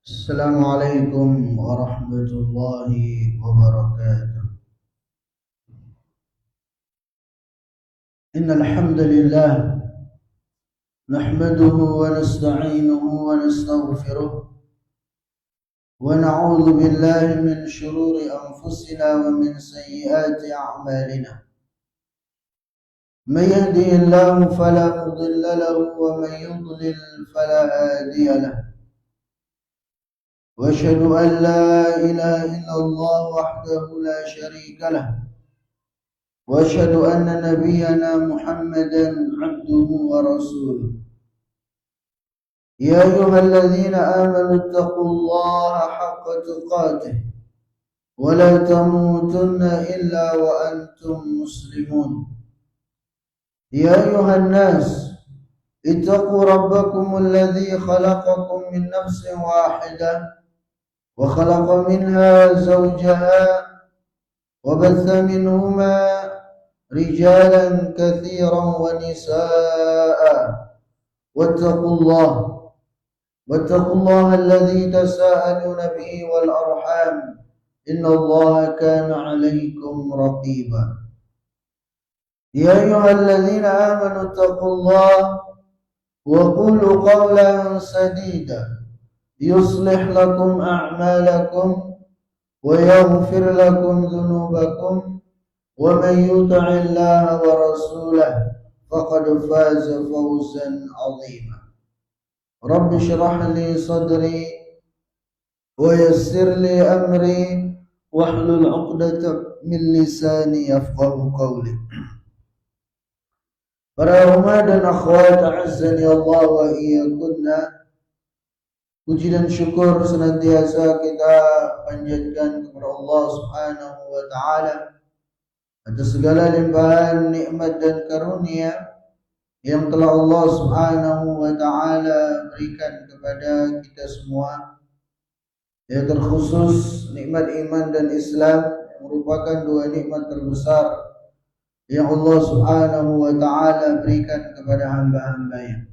السلام عليكم ورحمة الله وبركاته. إن الحمد لله نحمده ونستعينه ونستغفره ونعوذ بالله من شرور أنفسنا ومن سيئات أعمالنا. من يهده الله فلا مضل له ومن يضلل فلا هادي له. وأشهد أن لا إله إلا الله وحده لا شريك له، وأشهد أن نبينا محمدا عبده ورسوله. يا أيها الذين آمنوا اتقوا الله حق تقاته ولا تموتن إلا وأنتم مسلمون. يا أيها الناس اتقوا ربكم الذي خلقكم من نفس واحدة وخلق منها زوجها وبث منهما رجالا كثيرا ونساء. واتقوا الله الذي تساءلون به والأرحام إن الله كان عليكم رقيبا. يا أيها الذين آمنوا اتقوا الله وقولوا قولا سديدا يصلح لكم أعمالكم ويغفر لكم ذنوبكم ومن يطع الله ورسوله فقد فاز فوزا عظيما. رب اشرح لي صدري ويسر لي أمري واحلل عقدة من لساني يفقه قولي. Para umat dan akhwat a'azzani Allah wa iyyakunna, puji dan syukur senantiasa kita panjatkan kepada Allah Subhanahu wa taala atas segala limpahan nikmat dan karunia yang telah Allah Subhanahu wa taala berikan kepada kita semua. Ya, terkhusus nikmat iman dan Islam yang merupakan dua nikmat terbesar yang Allah Subhanahu wa taala berikan kepada hamba-hambanya.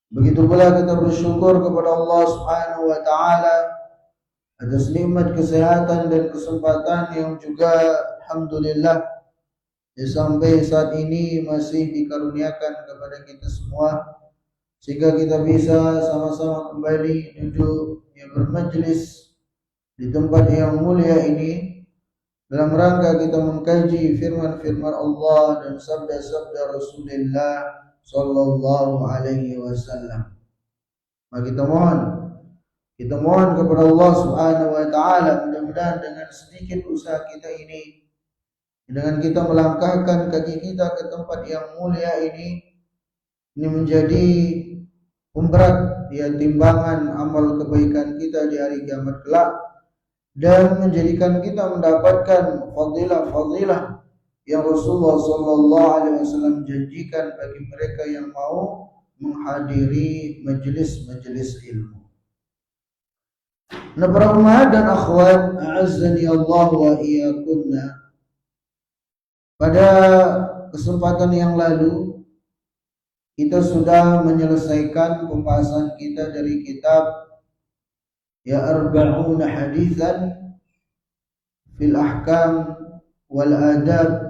Begitu pula kita bersyukur kepada Allah Subhanahu wa taala atas nikmat kesehatan dan kesempatan yang juga alhamdulillah sampai saat ini masih dikaruniakan kepada kita semua, sehingga kita bisa sama-sama kembali duduk bermajlis di tempat yang mulia ini dalam rangka kita mengkaji firman-firman Allah dan sabda-sabda Rasulullah sallallahu alaihi wasallam. Maka kita mohon kepada Allah Subhanahu wa taala, mudah-mudahan dengan sedikit usaha kita ini, dengan kita melangkahkan kaki kita ke tempat yang mulia ini menjadi pemberat timbangan amal kebaikan kita di hari kiamat kelak, dan menjadikan kita mendapatkan fadilah-fadilah yang Rasulullah sallallahu alaihi wasallam janjikan bagi mereka yang mau menghadiri majelis-majelis ilmu. Nah, para umat dan akhwat a'azzani Allah wa iyyakunna, pada kesempatan yang lalu kita sudah menyelesaikan pembahasan kita dari kitab ya arba'una haditsan fil ahkam wal adab.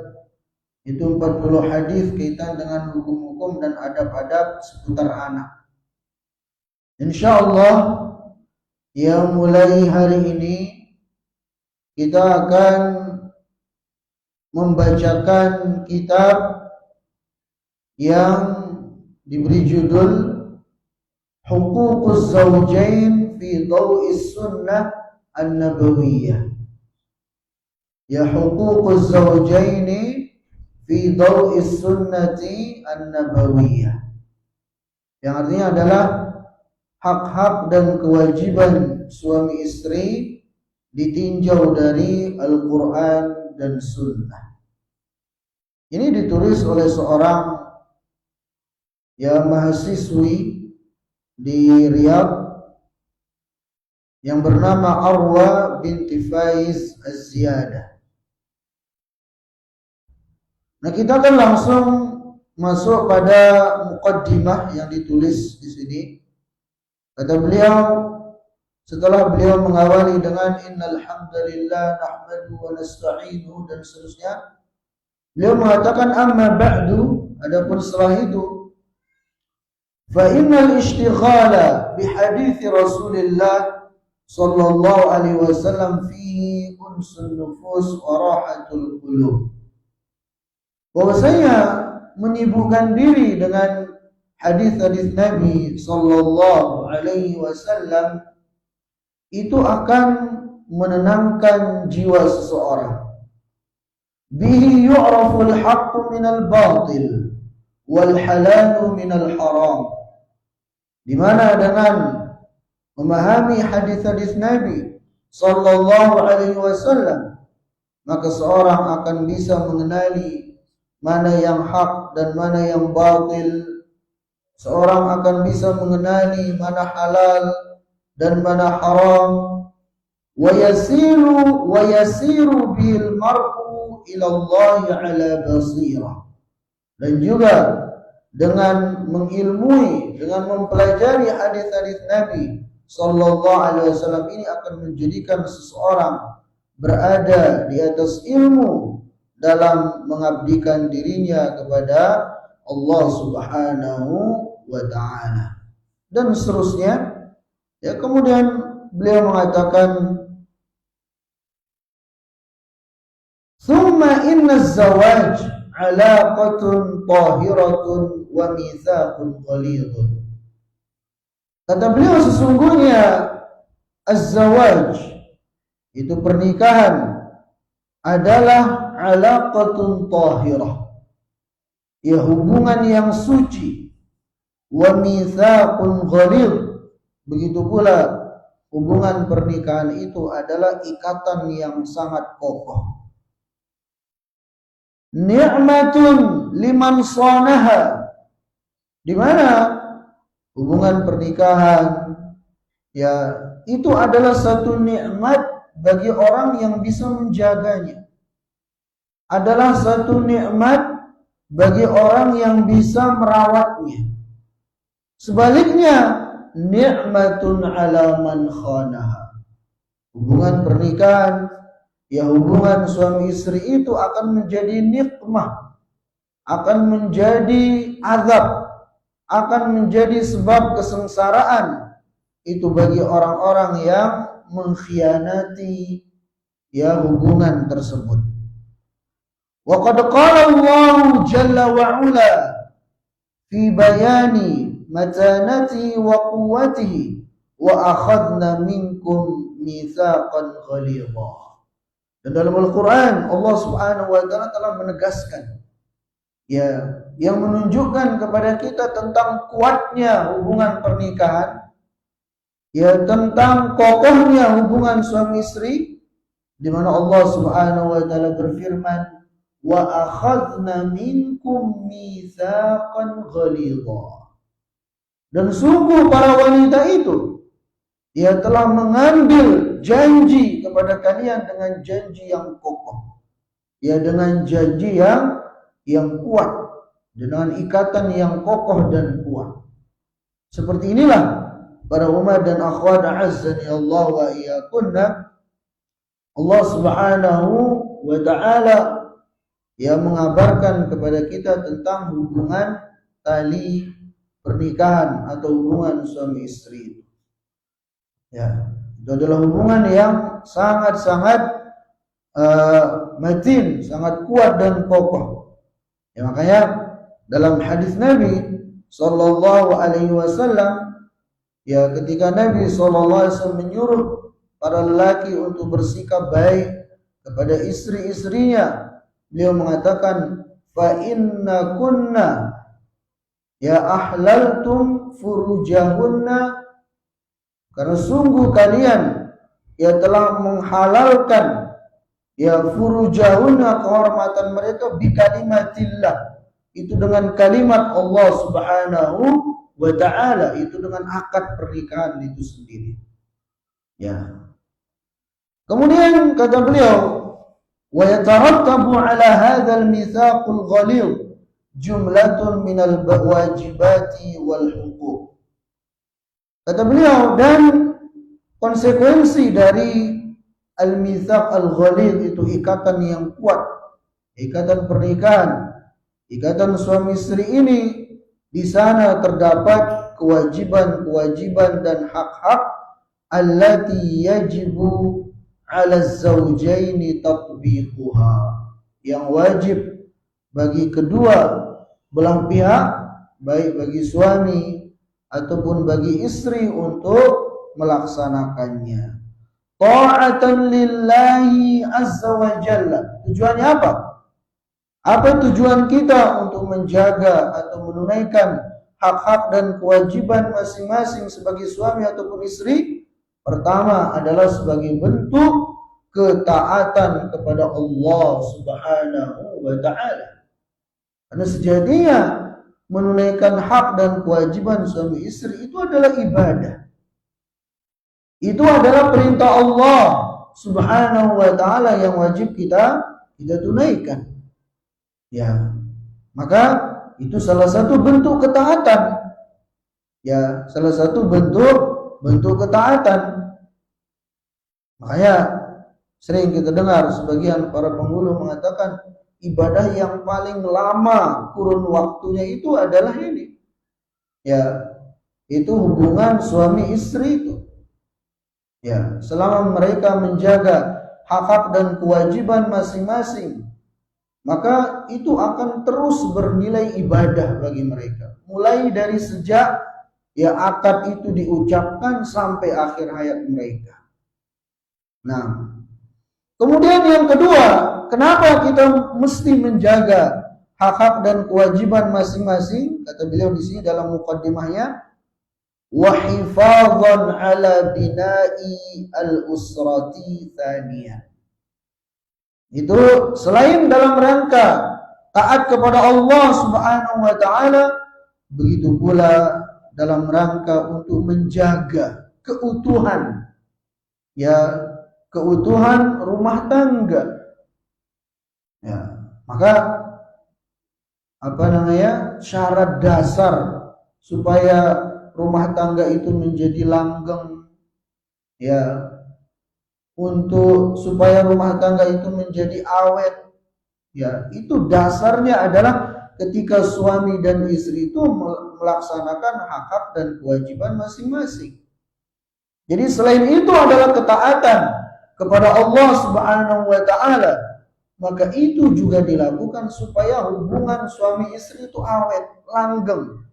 Itu 40 hadis kaitan dengan hukum-hukum dan adab-adab seputar anak. Insyaallah ya mulai hari ini kita akan membacakan kitab yang diberi judul Huququz Zawjain fi Daw'is Sunnah An-Nabawiyah. Ya Huququz Zawjaini fi Daw'is Sunnati An-Nabawiyah, yang artinya adalah hak-hak dan kewajiban suami istri ditinjau dari Al-Quran dan Sunnah. Ini ditulis oleh seorang mahasiswi di Riyadh yang bernama Arwa binti Faiz Az-Ziyadah. Nah, kita akan langsung masuk pada muqaddimah yang ditulis di sini. Kata beliau, setelah beliau mengawali dengan innal hamdalillah nahmaduhu wa nasta'inuhu dan seterusnya, beliau mengatakan amma ba'du, adapun setelah itu fa innal ishtighala bi hadits Rasulillah sallallahu alaihi wasallam fihi unsun nufus wa rahatul qulub. Bahwasanya menyibukkan diri dengan hadis-hadis Nabi sallallahu alaihi wasallam itu akan menenangkan jiwa seseorang. Bihi yu'raful haqqu minal batil wal halalu minal haram. Di mana dengan memahami hadis-hadis Nabi sallallahu alaihi wasallam, maka seorang akan bisa mengenali mana yang hak dan mana yang batil. Seorang akan bisa mengenali mana halal dan mana haram. Wa yasiru bil mar'u ila Allah ala basirah. Dan juga dengan mengilmui, dengan mempelajari hadis-hadis Nabi sallallahu alaihi wasallam ini akan menjadikan seseorang berada di atas ilmu dalam mengabdikan dirinya kepada Allah Subhanahu wa ta'ala dan seterusnya. Ya, kemudian beliau mengatakan thumma inna az-zawaj 'alaqatun tahiratun wa mitsaqun ghalidun. Kata beliau, sesungguhnya az-zawaj itu pernikahan adalah alaqatun tahirah, ya hubungan yang suci, wa mitsaqun ghalidh, begitu pula hubungan pernikahan itu adalah ikatan yang sangat kokoh. Ni'matun liman shanaha, di mana hubungan pernikahan ya itu adalah satu nikmat bagi orang yang bisa menjaganya, adalah satu nikmat bagi orang yang bisa merawatnya. Sebaliknya, ni'matun ala man khanaha. Hubungan pernikahan, ya hubungan suami istri itu akan menjadi nikmah, akan menjadi azab, akan menjadi sebab kesengsaraan itu bagi orang-orang yang mengkhianati ya hubungan tersebut. Wa qad qala Allah jalla wa ala fi bayani matanati wa quwwatihi wa akhadna minkum mitsaqan ghalidha. Dan dalam Al-Qur'an Allah Subhanahu wa taala telah menegaskan ya yang menunjukkan kepada kita tentang kuatnya hubungan pernikahan, ya tentang kokohnya hubungan suami istri, di mana Allah Subhanahu wa taala berfirman, wa akhadna minkum mitsaqan ghalidha. Dan sungguh para wanita itu ia telah mengambil janji kepada kalian dengan janji yang kokoh, ya dengan janji yang kuat, dengan ikatan yang kokoh dan kuat. Seperti inilah para umat dan akhwat azzani Allah wa iyyakunna, Allah Subhanahu wa taala yang mengabarkan kepada kita tentang hubungan tali pernikahan atau hubungan suami istri. Ya, itu adalah hubungan yang sangat-sangat matin, sangat kuat dan kokoh. Ya, makanya dalam hadis Nabi sallallahu alaihi wasallam, ya ketika Nabi sallallahu alaihi wasallam menyuruh para lelaki untuk bersikap baik kepada istri-istrinya, beliau mengatakan fa inna kunna ya ahlaltum furujahunna, karena sungguh kalian ya telah menghalalkan ya furujahunna, kehormatan mereka, bi kalimatillah, itu dengan kalimat Allah Subhanahu wa ta'ala, itu dengan akad pernikahan itu sendiri. Ya. Kemudian kata beliau, wa yatarattabu ala hadzal mitsaqul ghalidh jumlatun minal wajibati wal huquq. Kata beliau, dan konsekuensi dari al-mitsaq al-ghalidh itu ikatan yang kuat, ikatan pernikahan, ikatan suami istri ini, di sana terdapat kewajiban-kewajiban dan hak-hak allati yajibu 'ala az-zawjaini tatbiquha, yang wajib bagi kedua belah pihak, baik bagi suami ataupun bagi istri, untuk melaksanakannya. Ta'atan lillahi azza wa jalla. Tujuannya apa? Apa tujuan kita untuk menjaga atau menunaikan hak-hak dan kewajiban masing-masing sebagai suami ataupun istri? Pertama adalah sebagai bentuk ketaatan kepada Allah Subhanahu wa ta'ala. Karena sejatinya menunaikan hak dan kewajiban suami istri itu adalah ibadah. Itu adalah perintah Allah Subhanahu wa ta'ala yang wajib kita tunaikan. Ya, maka itu salah satu bentuk ketaatan. Ya, salah satu bentuk ketaatan. Makanya sering kita dengar sebagian para penghulu mengatakan ibadah yang paling lama kurun waktunya itu adalah ini. Ya, itu hubungan suami istri itu. Ya, selama mereka menjaga hak-hak dan kewajiban masing-masing, maka itu akan terus bernilai ibadah bagi mereka. Mulai dari sejak ya akad itu diucapkan sampai akhir hayat mereka. Nah, kemudian yang kedua, kenapa kita mesti menjaga hak-hak dan kewajiban masing-masing? Kata beliau di sini dalam muqaddimahnya, wa hifadhan ala bina'i al-usrati thaniyah. Itu selain dalam rangka taat kepada Allah Subhanahu wa ta'ala, begitu pula dalam rangka untuk menjaga keutuhan, ya, keutuhan rumah tangga. Ya, maka syarat dasar supaya rumah tangga itu menjadi langgeng, ya, untuk supaya rumah tangga itu menjadi awet, ya, itu dasarnya adalah ketika suami dan istri itu melaksanakan hak-hak dan kewajiban masing-masing. Jadi selain itu adalah ketaatan kepada Allah Subhanahu wa ta'ala, maka itu juga dilakukan supaya hubungan suami istri itu awet, langgeng.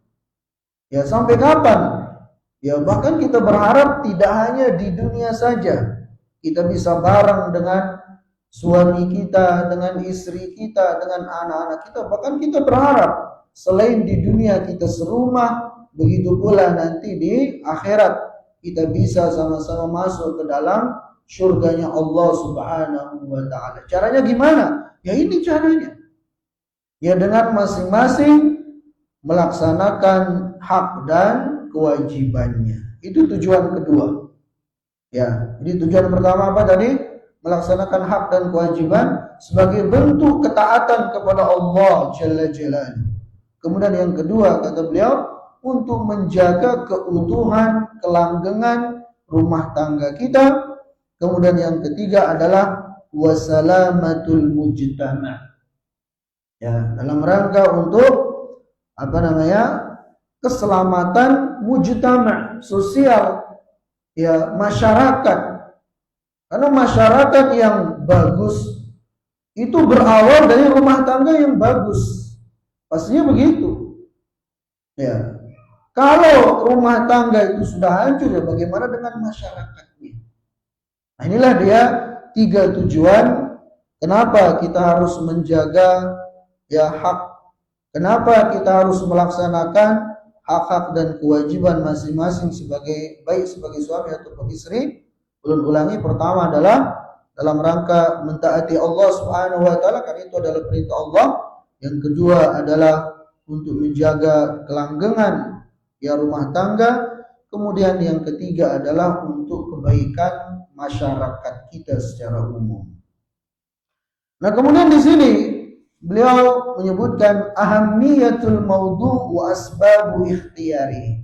Ya, sampai kapan? Ya, bahkan kita berharap tidak hanya di dunia saja kita bisa bareng dengan suami kita, dengan istri kita, dengan anak-anak kita. Bahkan kita berharap selain di dunia kita serumah, begitu pula nanti di akhirat kita bisa sama-sama masuk ke dalam surganya Allah Subhanahu wa ta'ala. Caranya gimana? Ya ini caranya. Ya dengan masing-masing melaksanakan hak dan kewajibannya. Itu tujuan kedua. Ya, jadi tujuan pertama apa tadi? Melaksanakan hak dan kewajiban sebagai bentuk ketaatan kepada Allah Jalla Jalaluhu. Kemudian yang kedua kata beliau, untuk menjaga keutuhan, kelanggengan rumah tangga kita. Kemudian yang ketiga adalah wasalamatul mujtama'. Ya, dalam rangka untuk keselamatan mujtama', sosial, ya, masyarakat. Karena masyarakat yang bagus itu berawal dari rumah tangga yang bagus. Pastinya begitu. Ya. Kalau rumah tangga itu sudah hancur, ya bagaimana dengan masyarakatnya? Nah, inilah dia 3 tujuan kenapa kita harus menjaga ya hak. Kenapa kita harus melaksanakan hak-hak dan kewajiban masing-masing sebagai suami ataupun istri. Ulangi, pertama adalah dalam rangka mentaati Allah Subhanahu wa ta'ala, karena itu adalah perintah Allah. Yang kedua adalah untuk menjaga kelanggengan ya rumah tangga. Kemudian yang ketiga adalah untuk kebaikan masyarakat kita secara umum. Nah, kemudian di sini beliau menyebutkan ahammiyatul maudhu' wa asbabu ikhtiyari.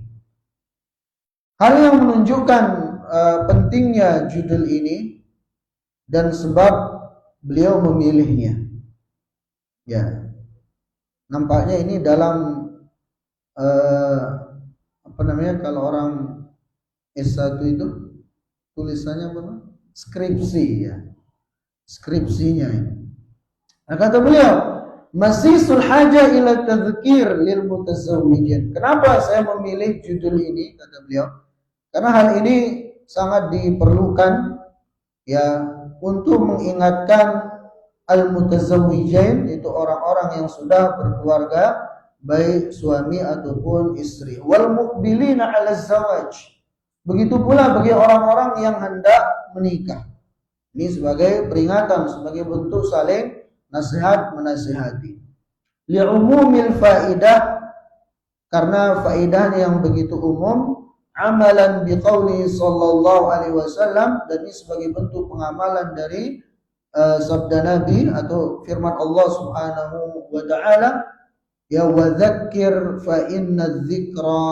Hal yang menunjukkan pentingnya judul ini dan sebab beliau memilihnya. Ya, nampaknya ini dalam kalau orang S1 itu tulisannya apa? Skripsi ya. Skripsinya ini. Nah, kata beliau, masisul haja ila tadhkir lil mutazawwijin. Kenapa saya memilih judul ini, kata beliau? Karena hal ini sangat diperlukan ya untuk mengingatkan al-mutazawwijin, itu orang-orang yang sudah berkeluarga, baik suami ataupun istri. Wal muqbilina 'ala zawaj. Begitu pula bagi orang-orang yang hendak menikah. Ini sebagai peringatan, sebagai bentuk saling nasihat menasihati. Li'umumil faidah, karena faedahnya yang begitu umum. Amalan biqauli sallallahu alaihi wasallam, dan ini sebagai bentuk pengamalan dari sabda Nabi atau firman Allah Subhanahu wa taala, ya wa dzakir fa inna dzikra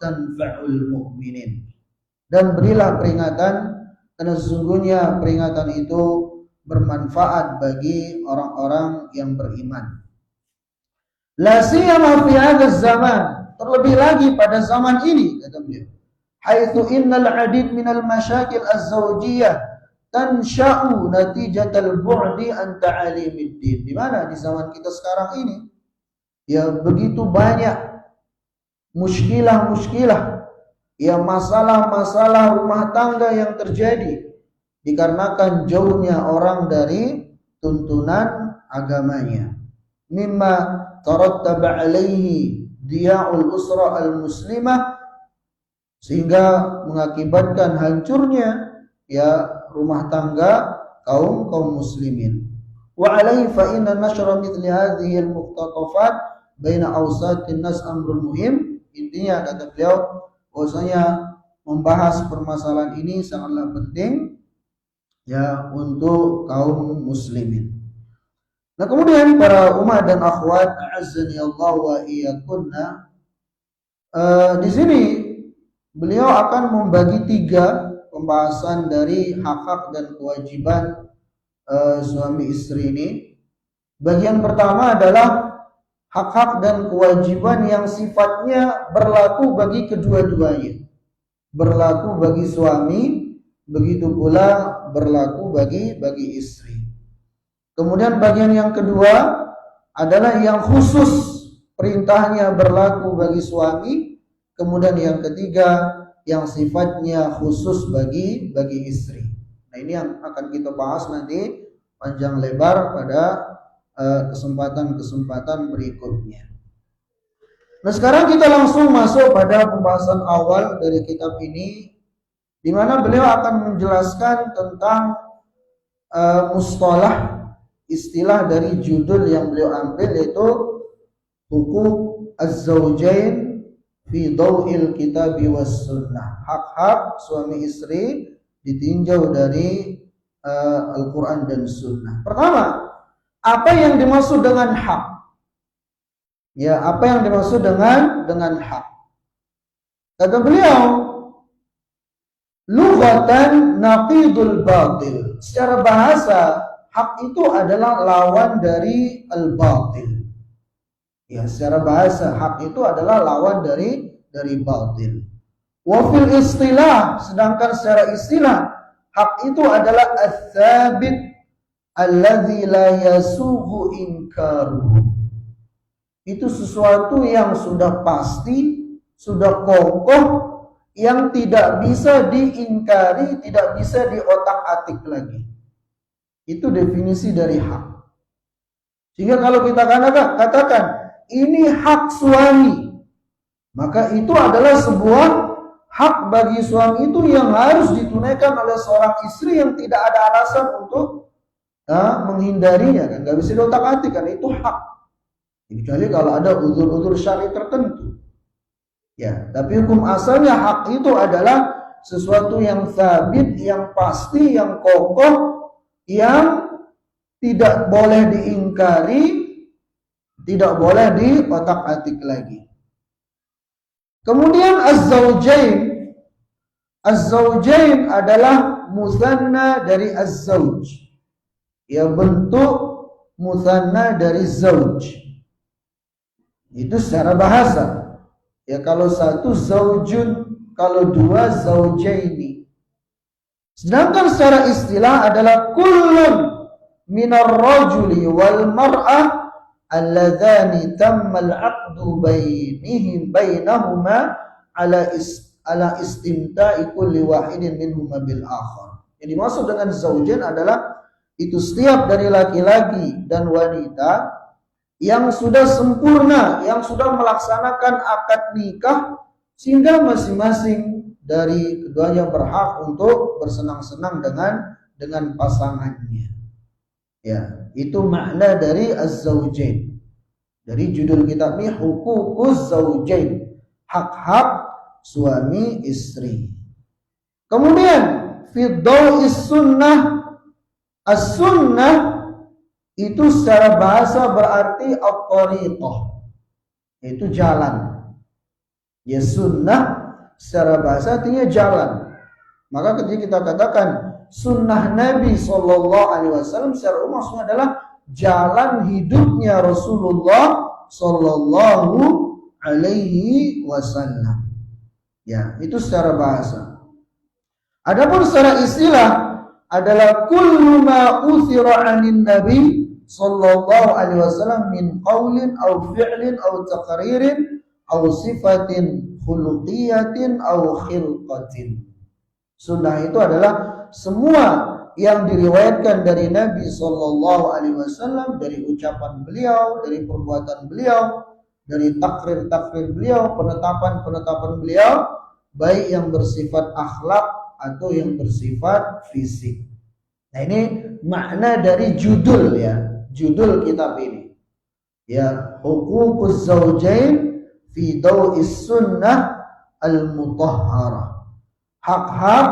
tanfa'ul mu'minin. Dan berilah peringatan, karena sesungguhnya peringatan itu bermanfaat bagi orang-orang yang beriman. La siyama fi hadzal zaman, terlebih lagi pada zaman ini, kata beliau. Haitsu innal 'adid minal masyakil az-zawjiyah tansha'u natijatal bu'di an ta'alimid din. Di mana di zaman kita sekarang ini ya begitu banyak muskilah-muskilah, ya masalah-masalah rumah tangga yang terjadi dikarenakan jauhnya orang dari tuntunan agamanya. Mimma tarattaba alaihi diya'ul usra al-muslimah, sehingga mengakibatkan hancurnya ya rumah tangga kaum muslimin. Wa alaihi fa inna nashra mithli hadhihi al-muqtatafat baina awsatin nas amrun muhim. Intinya kata beliau bahwasanya membahas permasalahan ini sangatlah penting ya untuk kaum muslimin. Nah, kemudian para umat dan akhwat a'azzani Allah wa iyyakunna, di sini beliau akan membagi 3 pembahasan dari hak-hak dan kewajiban suami istri ini. Bagian pertama adalah hak-hak dan kewajiban yang sifatnya berlaku bagi kedua-duanya. Berlaku bagi suami, begitu pula berlaku bagi istri. Kemudian bagian yang kedua adalah yang khusus perintahnya berlaku bagi suami. Kemudian yang ketiga yang sifatnya khusus bagi istri. Nah, ini yang akan kita bahas nanti panjang lebar pada kesempatan-kesempatan berikutnya. Nah, sekarang kita langsung masuk pada pembahasan awal dari kitab ini, di mana beliau akan menjelaskan tentang mustalah, istilah dari judul yang beliau ambil, yaitu hukuk az-zawjain fi daw'il kitabi was sunnah. Hak-hak suami istri ditinjau dari Al-Quran dan Sunnah. Pertama, apa yang dimaksud dengan hak? Ya, apa yang dimaksud dengan hak? Kata beliau, lughatan naqidul batil. Secara bahasa, hak itu adalah lawan dari al-batil. Ya, secara bahasa hak itu adalah lawan dari batil. Wa fil istilah, sedangkan secara istilah hak itu adalah ats-tsabit alladzi la yasughu inkaruhu. Itu sesuatu yang sudah pasti, sudah kokoh, yang tidak bisa diingkari, tidak bisa diotak-atik lagi. Itu definisi dari hak. Sehingga kalau kita katakan ini hak suami, maka itu adalah sebuah hak bagi suami itu yang harus ditunaikan oleh seorang istri yang tidak ada alasan untuk menghindarinya, kan? Gak bisa diotak-atik, kan? Itu hak. Kecuali kalau ada uzur-uzur syar'i tertentu. Ya, tapi hukum asalnya hak itu adalah sesuatu yang sabit, yang pasti, yang kokoh, yang tidak boleh diingkari, tidak boleh diotak-atik lagi. Kemudian az-zawjain, Az-zawjain adalah mutsanna dari az-zawj. Ya, bentuk mutsanna dari zauj. Itu secara bahasa. Ya, kalau satu zaujun, kalau dua zaujaini. Sedangkan secara istilah adalah kullun minar rajuli wal mar'ah alladzani tammal 'aqdu bainahuma ala istimta'i kulli wahidin minhuma bil akhar. Yang dimaksud dengan zaujain adalah itu setiap dari laki-laki dan wanita yang sudah sempurna, yang sudah melaksanakan akad nikah sehingga masing-masing dari keduanya berhak untuk bersenang-senang dengan pasangannya. Ya, itu makna dari az-zawjain. Dari judul kitab ini Huququz Zawjain, hak-hak suami istri. Kemudian fi dhaw'is sunnah, as-sunnah itu secara bahasa berarti at-tariqah, itu jalan. Ya, sunnah secara bahasa artinya jalan. Maka ketika kita katakan sunnah Nabi SAW secara umum maksudnya adalah jalan hidupnya Rasulullah SAW. Ya, itu secara bahasa. Adapun secara istilah adalah kullu ma uthira 'anin Nabi sallallahu alaihi wasallam min qaulin aw fi'lin aw taqririn aw sifatin khuluqiyatin aw khilqatin. Sunnah itu adalah semua yang diriwayatkan dari Nabi sallallahu alaihi wasallam, dari ucapan beliau, dari perbuatan beliau, dari takrir-takrir beliau, penetapan-penetapan beliau, baik yang bersifat akhlak atau yang bersifat fisik. Nah, ini makna dari judul, ya, judul kitab ini. Ya, Huququz Zawjain fi Dhaw'is Sunnah Al-Mutahharah. Hak-hak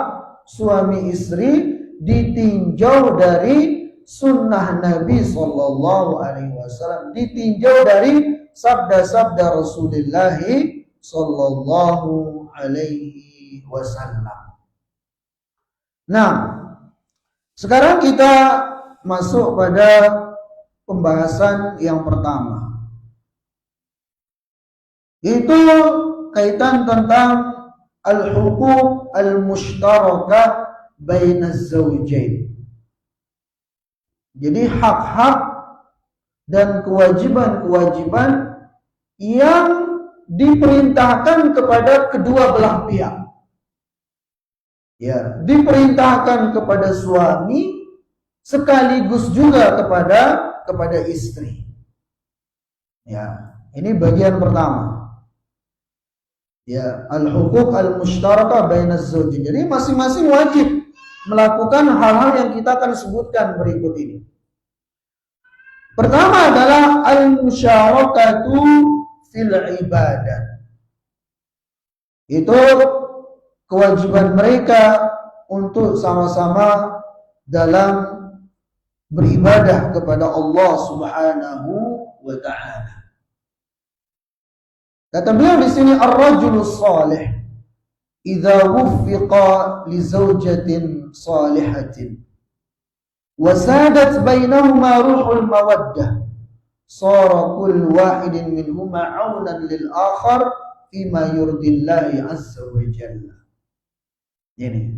suami istri ditinjau dari sunnah Nabi sallallahu alaihi wasallam, ditinjau dari sabda-sabda Rasulullah sallallahu alaihi wasallam. Nah, sekarang kita masuk pada pembahasan yang pertama. Itu kaitan tentang al-huquq al-mushtarakah bainaz zawjain. Jadi hak-hak dan kewajiban-kewajiban yang diperintahkan kepada kedua belah pihak. Ya, diperintahkan kepada suami sekaligus juga kepada istri. Ya, ini bagian pertama. Ya, al-huquq al-mushtarakah bainaz zawjain. Jadi masing-masing wajib melakukan hal-hal yang kita akan sebutkan berikut ini. Pertama adalah al-musyarakatu fil ibadah. Itu kewajiban mereka untuk sama-sama dalam beribadah kepada Allah Subhanahu wa ta'ala. Kata beliau di sini, ar-rajulus salih idza wuffiqa li zawjatin salihatin wa sadat bainahuma ruhul mawaddah sara kull wahidin minhuma 'aunan lil akhar fima yurdillahi azza wa jalla. Ini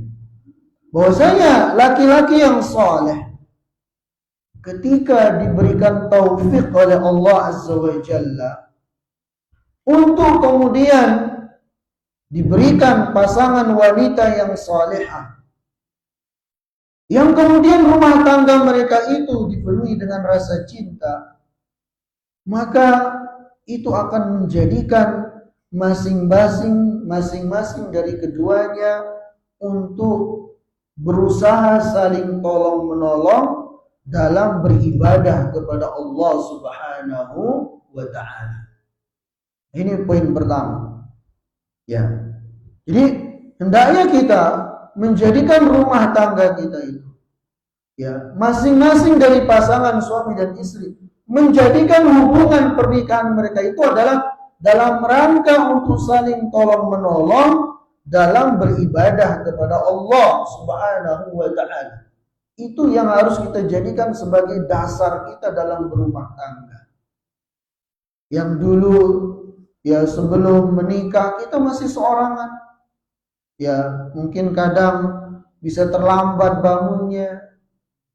bahwasanya laki-laki yang saleh ketika diberikan taufik oleh Allah azza wa jalla untuk kemudian diberikan pasangan wanita yang salihah, yang kemudian rumah tangga mereka itu dipenuhi dengan rasa cinta, maka itu akan menjadikan masing-masing dari keduanya untuk berusaha saling tolong-menolong dalam beribadah kepada Allah Subhanahu wa ta'ala. Ini poin pertama. Ya. Jadi hendaknya kita menjadikan rumah tangga kita itu, ya, masing-masing dari pasangan suami dan istri menjadikan hubungan pernikahan mereka itu adalah dalam rangka untuk saling tolong-menolong dalam beribadah kepada Allah Subhanahu wa ta'ala. Itu yang harus kita jadikan sebagai dasar kita dalam berumah tangga. Yang dulu ya sebelum menikah kita masih seorangan. Ya mungkin kadang bisa terlambat bangunnya.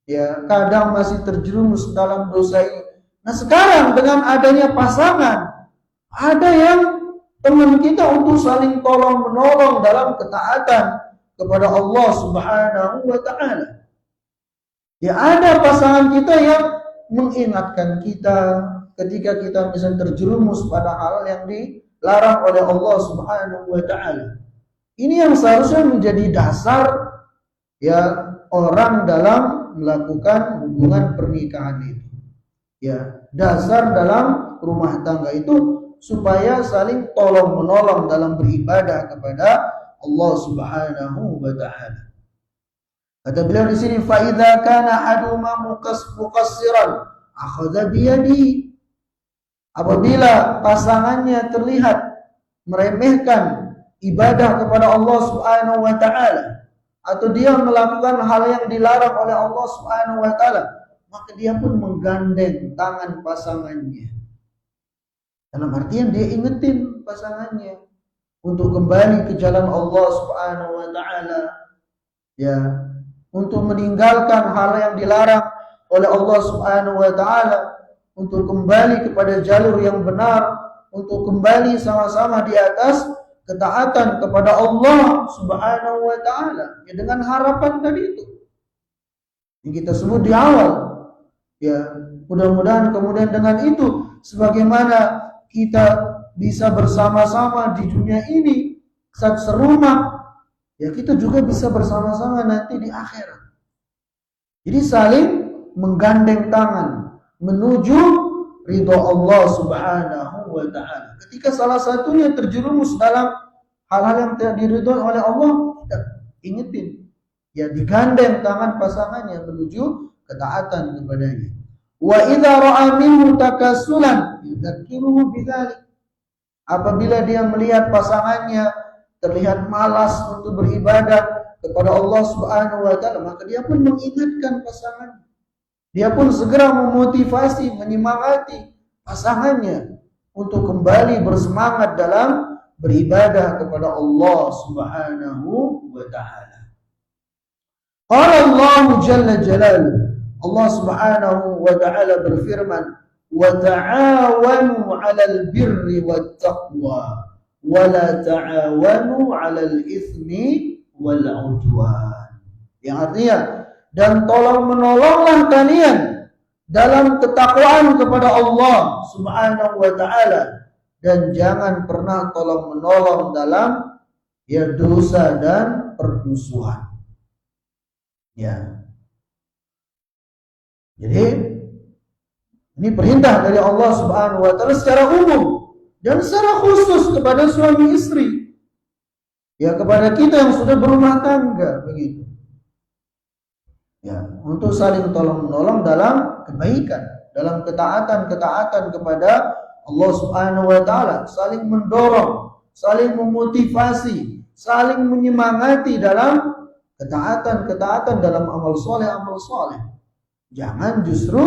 Ya kadang masih terjerumus dalam dosa ini. Nah sekarang dengan adanya pasangan, ada yang teman kita untuk saling tolong menolong dalam ketaatan kepada Allah Subhanahu wa ta'ala. Ya ada pasangan kita yang mengingatkan kita ketika kita misalnya terjerumus pada hal yang dilarang oleh Allah Subhanahu wa ta'ala. Ini yang seharusnya menjadi dasar ya orang dalam melakukan hubungan pernikahan itu. Ya, dasar dalam rumah tangga itu supaya saling tolong menolong dalam beribadah kepada Allah Subhanahu wa ta'ala. Kata beliau di sini, fa idza kana ahaduma muqassiran akhadha bi yadihi. Apabila pasangannya terlihat meremehkan ibadah kepada Allah Subhanahu wa ta'ala atau dia melakukan hal yang dilarang oleh Allah Subhanahu wa ta'ala, maka dia pun menggandeng tangan pasangannya. Dalam artian dia ingetin pasangannya untuk kembali ke jalan Allah Subhanahu wa ta'ala, ya, untuk meninggalkan hal yang dilarang oleh Allah Subhanahu wa ta'ala, untuk kembali kepada jalur yang benar, untuk kembali sama-sama di atas ketaatan kepada Allah Subhanahu wa ta'ala, ya, dengan harapan tadi itu yang kita sebut di awal. Ya, mudah-mudahan kemudian dengan itu sebagaimana kita bisa bersama-sama di dunia ini saat serumah, ya kita juga bisa bersama-sama nanti di akhirat. Jadi saling menggandeng tangan menuju ridha Allah Subhanahu wa ta'ala. Ketika salah satunya terjerumus dalam hal-hal yang tidak diridhoi oleh Allah, kita ingetin, ya digandeng tangan pasangannya menuju ketaatan kepadanya. Wa idza ra'a minhu takassulan yudzakiruhu bidzalik. Apabila dia melihat pasangannya terlihat malas untuk beribadah kepada Allah Subhanahu wa ta'ala, maka dia pun mengingatkan pasangannya. Dia pun segera memotivasi, menyemangati pasangannya untuk kembali bersemangat dalam beribadah kepada Allah Subhanahu wa ta'ala. Qala Allah jalla jalaluhu, Allah Subhanahu wa ta'ala berfirman, wa ta'awanu 'alal birri wat taqwa wa la ta'awanu 'alal itsmi wal 'udwan. Yang artinya, dan tolong menolonglah kalian dalam ketakwaan kepada Allah Subhanahu wa ta'ala, dan jangan pernah tolong menolong dalam ya dosa dan permusuhan. Ya. Jadi ini perintah dari Allah Subhanahu wa ta'ala secara umum dan secara khusus kepada suami istri. Ya, kepada kita yang sudah berumah tangga begitu. Ya, untuk saling tolong menolong dalam kebaikan, dalam ketaatan kepada Allah Subhanahu wa ta'ala, saling mendorong, saling memotivasi, saling menyemangati dalam ketaatan dalam amal soleh. Jangan justru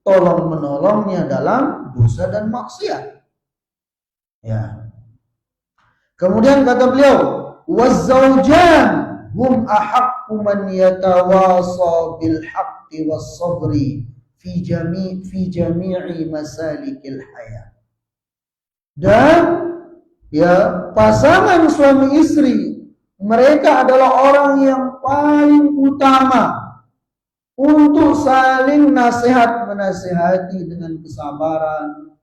tolong menolongnya dalam dosa dan maksiat. Ya. Kemudian kata beliau, wazzaujan hum ahaqqu man yatawasa bil haqqi was sabri fi jami'i masalikil hayat. Dan ya, pasangan suami istri, mereka adalah orang yang paling utama untuk saling nasihat-menasihati dengan kesabaran,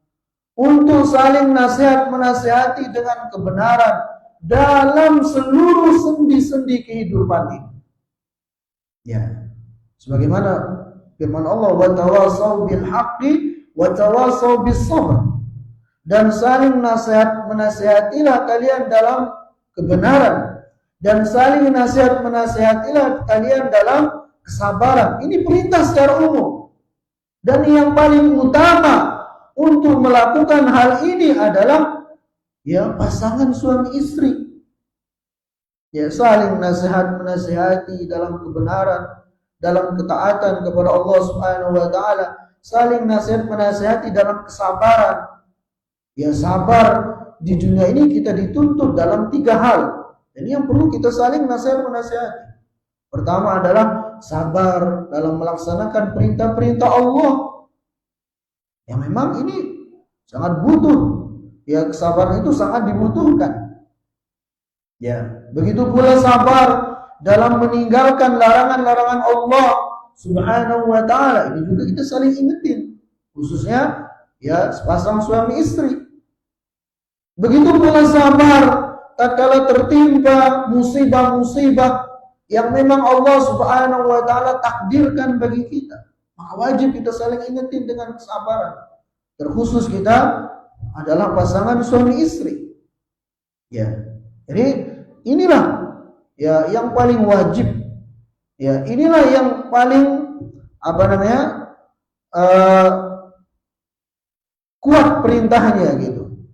untuk saling nasihat-menasihati dengan kebenaran dalam seluruh sendi-sendi kehidupan ini. Ya, sebagaimana firman Allah, wa tawassaw bil haqqi wa tawassaw bis sabr. Dan saling nasihat-menasihatilah kalian dalam kebenaran, dan saling nasihat-menasihatilah kalian dalam kesabaran. Ini perintah secara umum. Dan yang paling utama untuk melakukan hal ini adalah ya pasangan suami istri. Ya, saling menasihati dalam kebenaran, dalam ketaatan kepada Allah Subhanahu wa taala, saling menasihati dalam kesabaran. Ya, sabar di dunia ini kita dituntut dalam 3 hal. Ini yang perlu kita saling menasihati. Pertama adalah sabar dalam melaksanakan perintah-perintah Allah. Yang memang ini sangat butuh. Ya, kesabaran itu sangat dibutuhkan. Ya, begitu pula sabar dalam meninggalkan larangan-larangan Allah Subhanahu wa taala. Ini juga kita saling ingetin, khususnya ya sepasang suami istri. Begitu pula sabar tatkala tertimpa musibah-musibah yang memang Allah Subhanahu wa taala takdirkan bagi kita. Maka wajib kita saling ingetin dengan kesabaran. Terkhusus kita adalah pasangan suami istri. Ya. Jadi inilah ya yang paling wajib. Ya, inilah yang paling kuat perintahnya gitu.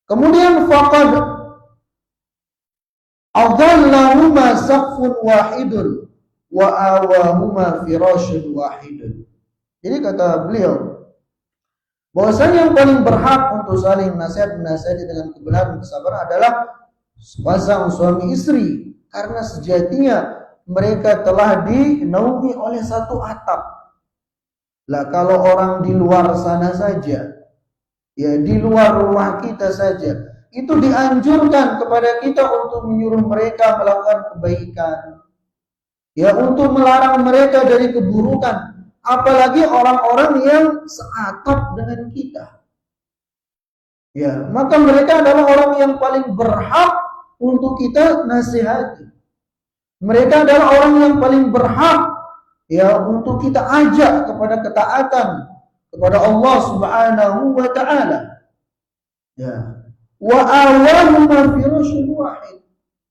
Kemudian faqad adallahuma saqfun wahidun wa awahuma firashun wahidun. Jadi kata beliau bahwasanya yang paling berhak untuk saling menasihati dengan kebenaran dan kesabaran adalah sepasang suami istri, karena sejatinya mereka telah dinaungi oleh satu atap. Lah kalau orang di luar sana saja, ya di luar rumah kita saja, itu dianjurkan kepada kita untuk menyuruh mereka melakukan kebaikan, ya untuk melarang mereka dari keburukan, apalagi orang-orang yang seatap dengan kita. Ya, maka mereka adalah orang yang paling berhak untuk kita nasihati. Mereka adalah orang yang paling berhak ya untuk kita ajak kepada ketaatan kepada Allah Subhanahu wa taala. Ya. Wa awahuma firashun wahid.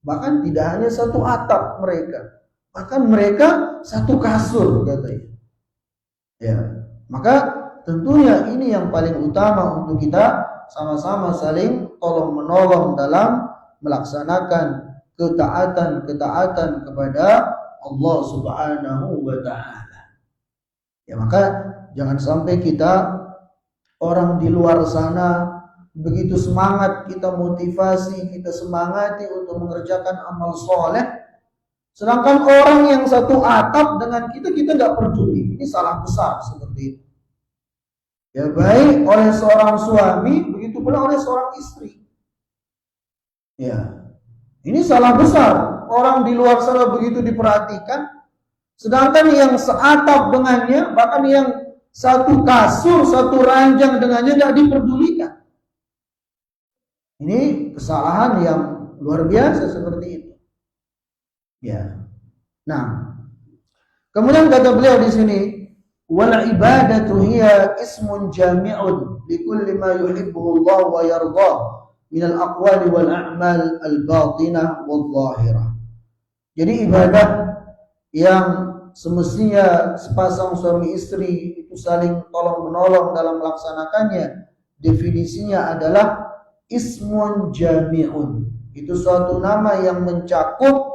Bahkan tidak hanya satu atap mereka, bahkan mereka satu kasur katanya. Ya. Maka tentunya ini yang paling utama untuk kita sama-sama saling tolong menolong dalam melaksanakan ketaatan kepada Allah Subhanahu wa taala. Ya, maka jangan sampai kita orang di luar sana begitu semangat kita motivasi, kita semangati untuk mengerjakan amal soleh, sedangkan orang yang satu atap dengan kita nggak peduli. Ini salah besar seperti itu. Ya, baik oleh seorang suami, begitu pula oleh seorang istri. Ya, ini salah besar. Orang di luar sana begitu diperhatikan, sedangkan yang seatap dengannya, bahkan yang satu kasur, satu ranjang dengannya tidak diperdulikan. Ini kesalahan yang luar biasa seperti itu. Ya. Nah, kemudian kata beliau di sini, wal ibadatu hiya ismun jami'un li kulli ma yuhibbuhu Allah wa yardah min al-aqwali wal a'mal al-batinah wal zahirah. Jadi ibadah yang semestinya sepasang suami istri itu saling tolong menolong dalam melaksanakannya, definisinya adalah ismun jami'un. Itu suatu nama yang mencakup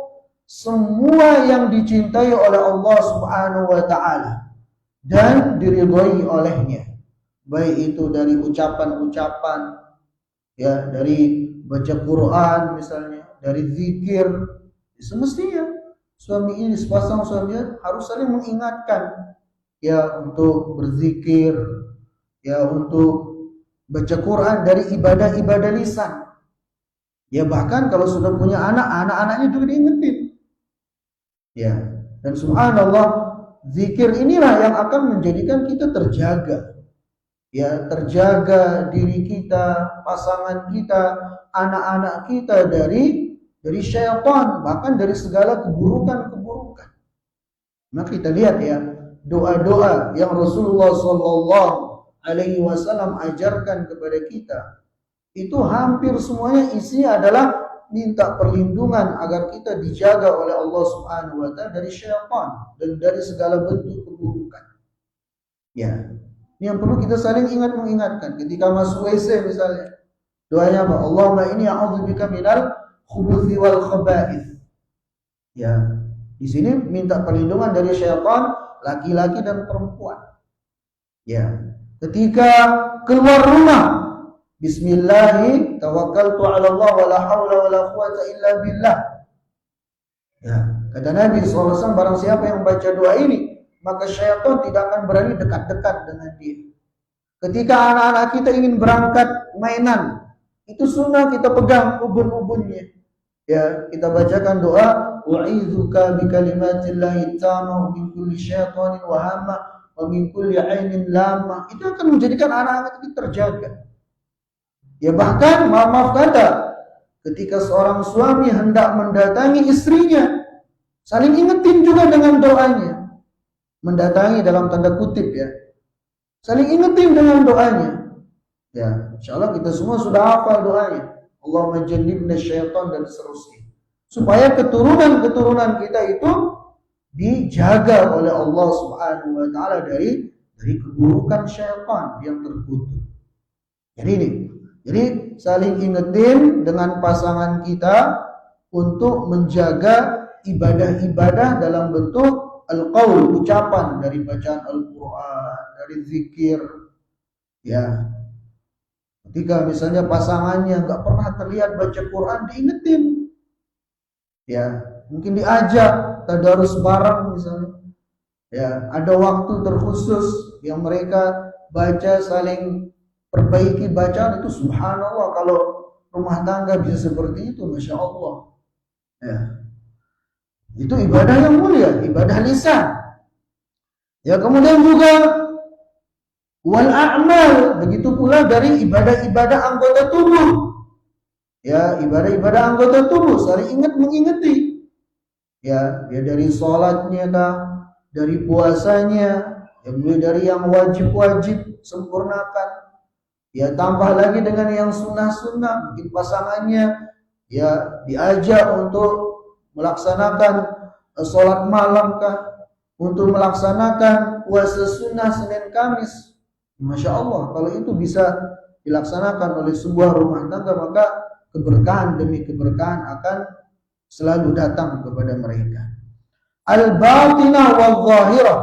semua yang dicintai oleh Allah Subhanahu wa taala dan diridhai olehnya. Baik itu dari ucapan-ucapan, ya, dari baca Quran misalnya, dari zikir. Semestinya suami ini, sepasang suami harus saling mengingatkan, ya, untuk berzikir, ya, untuk baca Quran, dari ibadah-ibadah lisan. Ya, bahkan kalau sudah punya anak-anaknya juga diingetin. Ya, dan subhanallah, zikir inilah yang akan menjadikan kita terjaga. Ya, terjaga diri kita, pasangan kita, anak-anak kita dari syaitan, bahkan dari segala keburukan-keburukan. Maka kita lihat ya, doa-doa yang Rasulullah sallallahu alaihi wasallam ajarkan kepada kita, itu hampir semuanya isinya adalah minta perlindungan agar kita dijaga oleh Allah Subhanahu wa taala dari syaitan dan dari segala bentuk keburukan. Ya. Ini yang perlu kita saling mengingatkan ketika masuk WC misalnya. Doanya apa? Allahumma inni a'udzubika minal khubuthi wal khaba'ith. Ya, di sini minta perlindungan dari syaitan laki-laki dan perempuan. Ya, ketika keluar rumah, bismillahi tawakkaltu 'ala Allah wa la haula wa la quwwata illa billah. Ya, kata Nabi SAW, barang siapa yang membaca doa ini, maka syaitan tidak akan berani dekat-dekat dengan dia. Ketika anak-anak kita ingin berangkat mainan, itu sunnah kita pegang ubun-ubunnya. Ya, kita bacakan doa, wa'idzuka bi kalimatillahi tammah min kulli syaitanin wa hamma wa min kulli 'ainin lamma. Itu akan menjadikan anak-anak kita terjaga. Ya, bahkan maaf kata, ketika seorang suami hendak mendatangi istrinya, saling ingetin juga dengan doanya. Mendatangi dalam tanda kutip ya. Saling ingetin dengan doanya. Ya, insyaallah kita semua sudah hafal doanya. Allahumma jannibna syaitan dan seterusnya. Supaya keturunan-keturunan kita itu dijaga oleh Allah Subhanahu wa taala dari keburukan syaitan yang terkutuk. Jadi saling ingetin dengan pasangan kita untuk menjaga ibadah-ibadah dalam bentuk al-qaul, ucapan, dari bacaan Al-Quran, dari zikir. Ya, ketika misalnya pasangannya nggak pernah terlihat baca Quran, diingetin. Ya, mungkin diajak tadarus bareng misalnya. Ya, ada waktu terkhusus yang mereka baca, saling perbaiki bacaan itu. Subhanallah, kalau rumah tangga bisa seperti itu, masya Allah. Ya, itu ibadah yang mulia, ibadah lisan. Ya, kemudian juga wal a'mal, begitu pula dari ibadah-ibadah anggota tubuh. Ya, ibadah-ibadah anggota tubuh saling mengingati. Ya, dia dari sholatnya kah, dari puasanya, ya mulai dari yang wajib-wajib sempurnakan. Ya, tambah lagi dengan yang sunnah-sunnah, mungkin pasangannya ya diajak untuk melaksanakan sholat malam kah, untuk melaksanakan puasa sunnah Senin Kamis. Masya Allah, kalau itu bisa dilaksanakan oleh sebuah rumah tangga, maka keberkahan demi keberkahan akan selalu datang kepada mereka. Al-batinah wal-zahirah,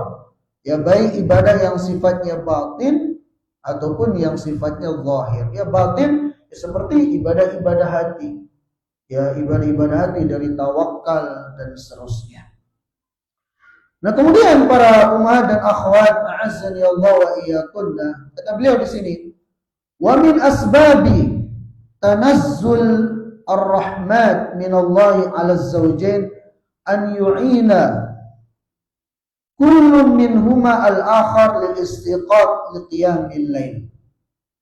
ya baik ibadah yang sifatnya batin ataupun yang sifatnya zahir. Ya, batin ya seperti ibadah-ibadah hati. Ya, ibadah-ibadah hati dari tawakal dan seterusnya. Nah, kemudian para umat dan akhwat, a'azzani Allah wa iyyakunna, kata beliau di sini, wa min asbabi tanazzul ar-rahmat min Allah 'ala az-zawjain an yu'ina kullun minhuma al-akhar lil istiqaq li qiyamil lail.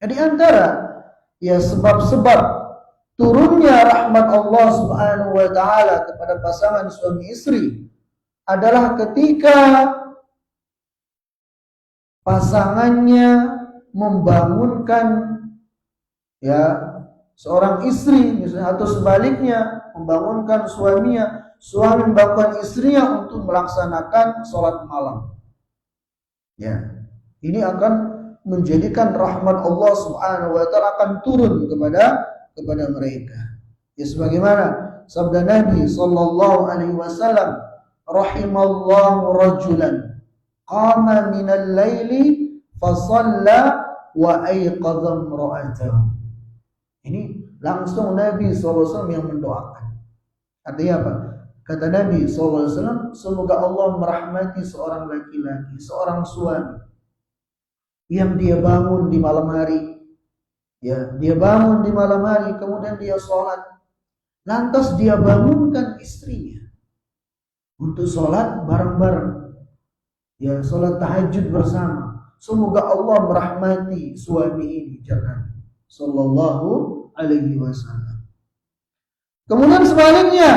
Jadi antara ya sebab-sebab turunnya rahmat Allah Subhanahu wa taala kepada pasangan suami istri adalah ketika pasangannya membangunkan ya seorang istri misalnya, atau sebaliknya membangunkan suaminya, suami membangunkan istrinya untuk melaksanakan sholat malam. Ya, ini akan menjadikan rahmat Allah Subhanahu wa taala akan turun kepada mereka. Ya, sebagaimana sabda Nabi sallallahu alaihi wasallam, rahimallahu rajulan qama minal laili fa shalla wa ayqadha imra'atahu. Ini langsung Nabi SAW yang mendoakan. Artinya apa? Kata Nabi SAW, semoga Allah merahmati seorang laki-laki, seorang suami yang dia bangun di malam hari. Ya, dia bangun di malam hari, kemudian dia sholat. Lantas dia bangunkan istrinya untuk sholat bareng-bareng. Ya, sholat tahajud bersama. Semoga Allah merahmati suami ini, jangan. Sallallahu alaihi wasallam. Kemudian sebaliknya,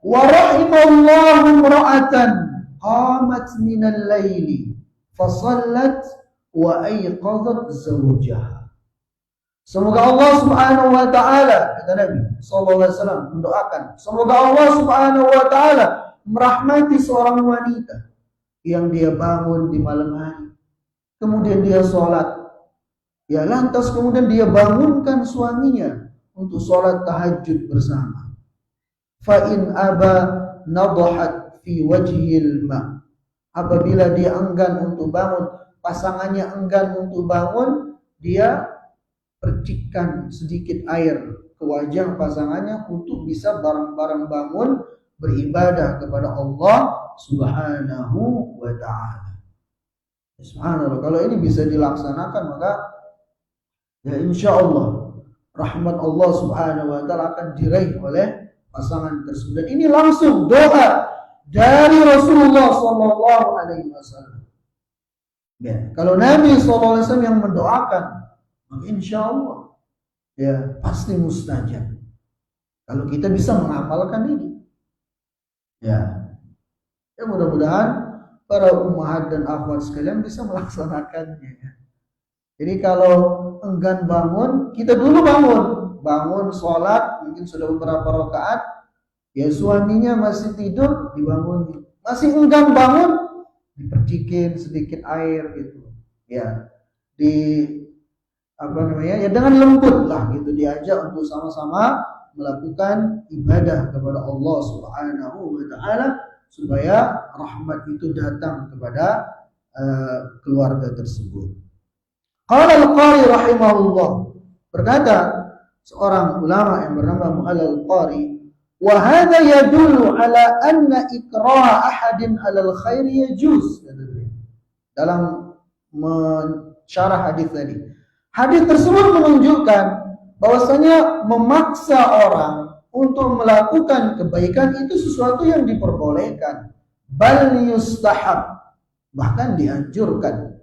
wa rahimallahu imra'atan qamat minal laili fa shallat wa ayqadhat zawjaha. Semoga Allah Subhanahu wa taala, kata Nabi sallallahu alaihi wasallam, mendoakan, semoga Allah Subhanahu wa taala merahmati seorang wanita yang dia bangun di malam hari, kemudian dia sholat. Ya, lantas kemudian dia bangunkan suaminya untuk sholat tahajud bersama. fa in aba nadhat fi wajhil ma. Apabila dia enggan untuk bangun, pasangannya enggan untuk bangun, dia percikkan sedikit air ke wajah pasangannya untuk bisa bareng-bareng bangun beribadah kepada Allah Subhanahu wa ta'ala. Subhanallah, kalau ini bisa dilaksanakan maka ya insya Allah rahmat Allah Subhanahu wa ta'ala akan diraih oleh pasangan tersebut. Dan ini langsung doa dari Rasulullah Sallallahu Alaihi Wasallam. Ya, kalau Nabi Sallallahu Alaihi Wasallam yang mendoakan, maka insya Allah ya pasti mustajab. Kalau kita bisa mengamalkan ini, ya mudah-mudahan para ummahat dan akhwat sekalian bisa melaksanakannya. Jadi kalau enggan bangun, kita dulu bangun sholat, mungkin sudah beberapa rakaat, ya suaminya masih tidur, dibangun. Masih enggan bangun, dipercikin sedikit air gitu. Ya, ya dengan lembut lah gitu, diajak untuk sama-sama melakukan ibadah kepada Allah Subhanahu wa ta'ala supaya rahmat itu datang kepada keluarga tersebut. Qala al-Qari rahimahullah, berkata seorang ulama yang bernama Mu'alla al-Qari, wa hadha yadullu ala anna ikraha ahadin 'ala al-khair yajuz. Dalam mensyarah hadis tadi, hadis tersebut menunjukkan bahwasanya memaksa orang untuk melakukan kebaikan itu sesuatu yang diperbolehkan, bal yustahab, bahkan dianjurkan.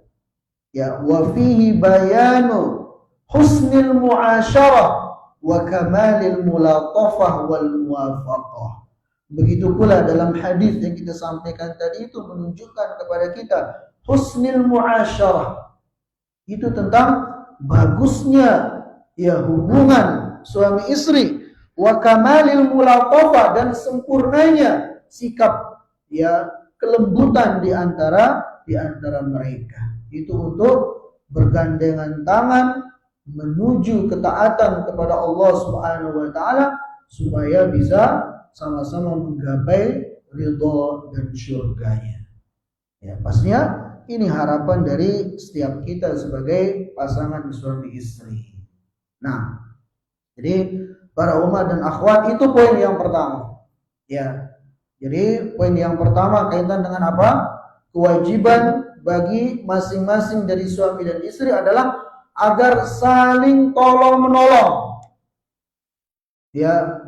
Ya, wa fihi bayanu husnil muasyarah wa kamalil mulatafah wal muwafaqah. Begitu pula dalam hadis yang kita sampaikan tadi itu menunjukkan kepada kita husnil muasyarah. Itu tentang bagusnya ya hubungan suami istri, wa kamalil mulatafah, dan sempurnanya sikap ya kelembutan di antara mereka. Itu untuk bergandengan tangan menuju ketaatan kepada Allah Subhanahu wa ta'ala supaya bisa sama-sama menggapai ridha dan syurganya. Ya, pastinya ini harapan dari setiap kita sebagai pasangan suami istri. Nah, jadi para umat dan akhwat, itu poin yang pertama. Ya. Jadi poin yang pertama kaitan dengan apa? Kewajiban bagi masing-masing dari suami dan istri adalah agar saling tolong menolong. Ya,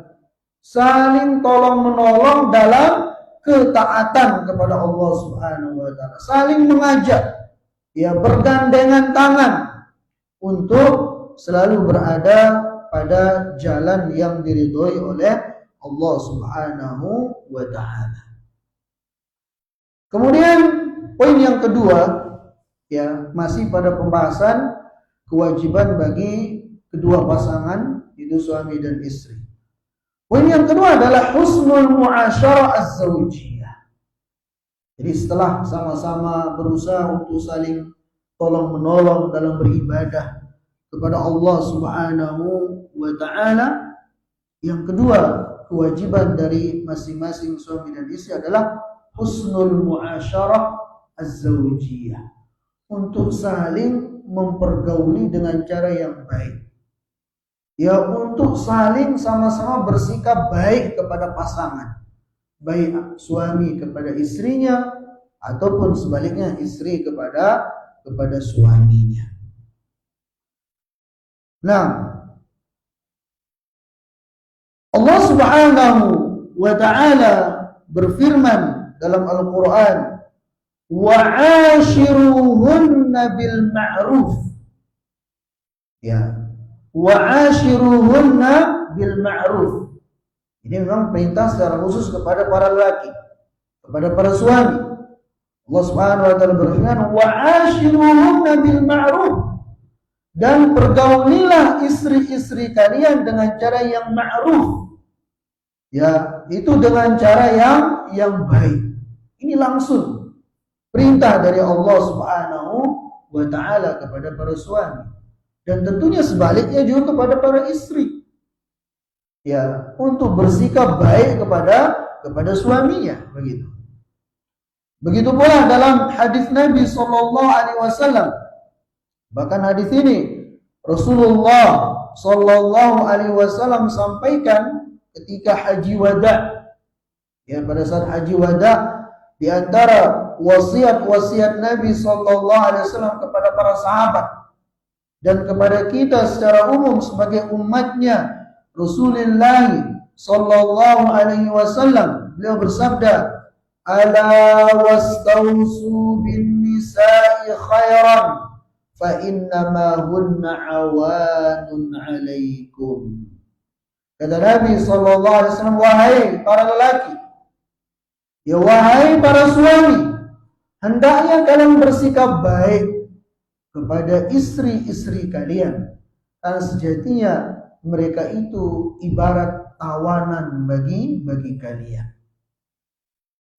saling tolong menolong dalam ketaatan kepada Allah Subhanahu wa ta'ala. Saling mengajak, ya bergandengan tangan untuk selalu berada pada jalan yang diridhoi oleh Allah Subhanahu wa ta'ala. Kemudian poin yang kedua, ya masih pada pembahasan kewajiban bagi kedua pasangan, itu suami dan istri. Poin yang kedua adalah husnul muasyarah az-zawjiyah. Jadi setelah sama-sama berusaha untuk saling tolong menolong dalam beribadah kepada Allah Subhanahu wa ta'ala, yang kedua kewajiban dari masing-masing suami dan istri adalah husnul muasyarah az-zawjiyah, untuk saling mempergauli dengan cara yang baik. Ya, untuk saling sama-sama bersikap baik kepada pasangan, baik suami kepada istrinya ataupun sebaliknya istri kepada suaminya. Nah, Allah Subhanahu wa ta'ala berfirman dalam Al-Quran, wa'ashiruhunna bil ma'ruf. Ya, wa'ashiruhunna bil ma'ruf. Ini memang perintah secara khusus kepada para lelaki, kepada para suami. Allah Subhanahu wa ta'ala berfirman, wa'ashiruhunna bil ma'ruf, dan pergaulilah istri-istri kalian dengan cara yang ma'ruf. Ya, itu dengan cara yang baik. Ini langsung perintah dari Allah Subhanahu wa ta'ala kepada para suami, dan tentunya sebaliknya juga kepada para istri. ya, untuk bersikap baik kepada suaminya, begitu. Begitu pula dalam hadis Nabi sallallahu alaihi wasallam. Bahkan hadis ini Rasulullah sallallahu alaihi wasallam sampaikan ketika haji wada. Ya, pada saat haji wada, di antara wasiat-wasiat Nabi sallallahu alaihi wasallam kepada para sahabat dan kepada kita secara umum sebagai umatnya Rasulullah sallallahu alaihi wasallam, beliau bersabda, "Ala wastausu bin nisa'i khairan fa innama hunna awanun 'alaikum." Kata Nabi sallallahu alaihi wasallam, wahai para lelaki, ya wahai para suami, hendaknya kalian bersikap baik kepada istri-istri kalian, karena sejatinya mereka itu ibarat tawanan bagi kalian.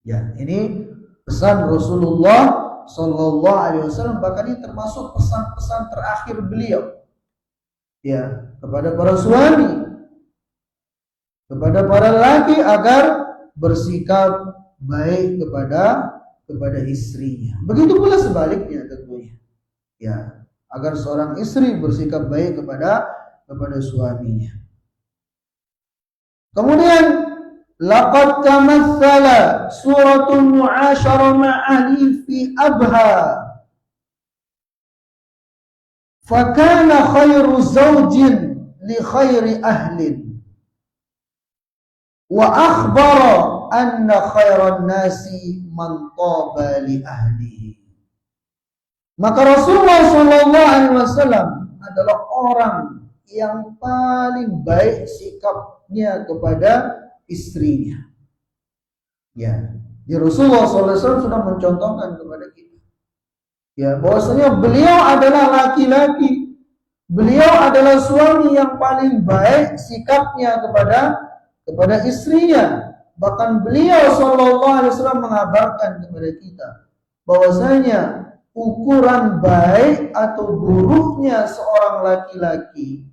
Ya, ini pesan Rasulullah sallallahu alaihi wasallam, bahkan ini termasuk pesan-pesan terakhir beliau. Ya, kepada para suami, kepada para lelaki agar bersikap baik kepada istrinya. Begitu pula sebaliknya tentunya. Ya, agar seorang istri bersikap baik kepada suaminya. Kemudian laqad tamassala suratul mu'asyarah ma'ahli fi abha fakana khairu zawjin li khairi ahlin wa akhbara anna khairan nasi man taba li ahlihi. Maka Rasulullah sallallahu alaihi wasallam adalah orang yang paling baik sikapnya kepada istrinya. Ya, di Rasulullah SAW sudah mencontohkan kepada kita, ya, bahwasanya beliau adalah laki-laki, beliau adalah suami yang paling baik sikapnya kepada istrinya. Bahkan beliau SAW mengabarkan kepada kita bahwasanya ukuran baik atau buruknya seorang laki-laki,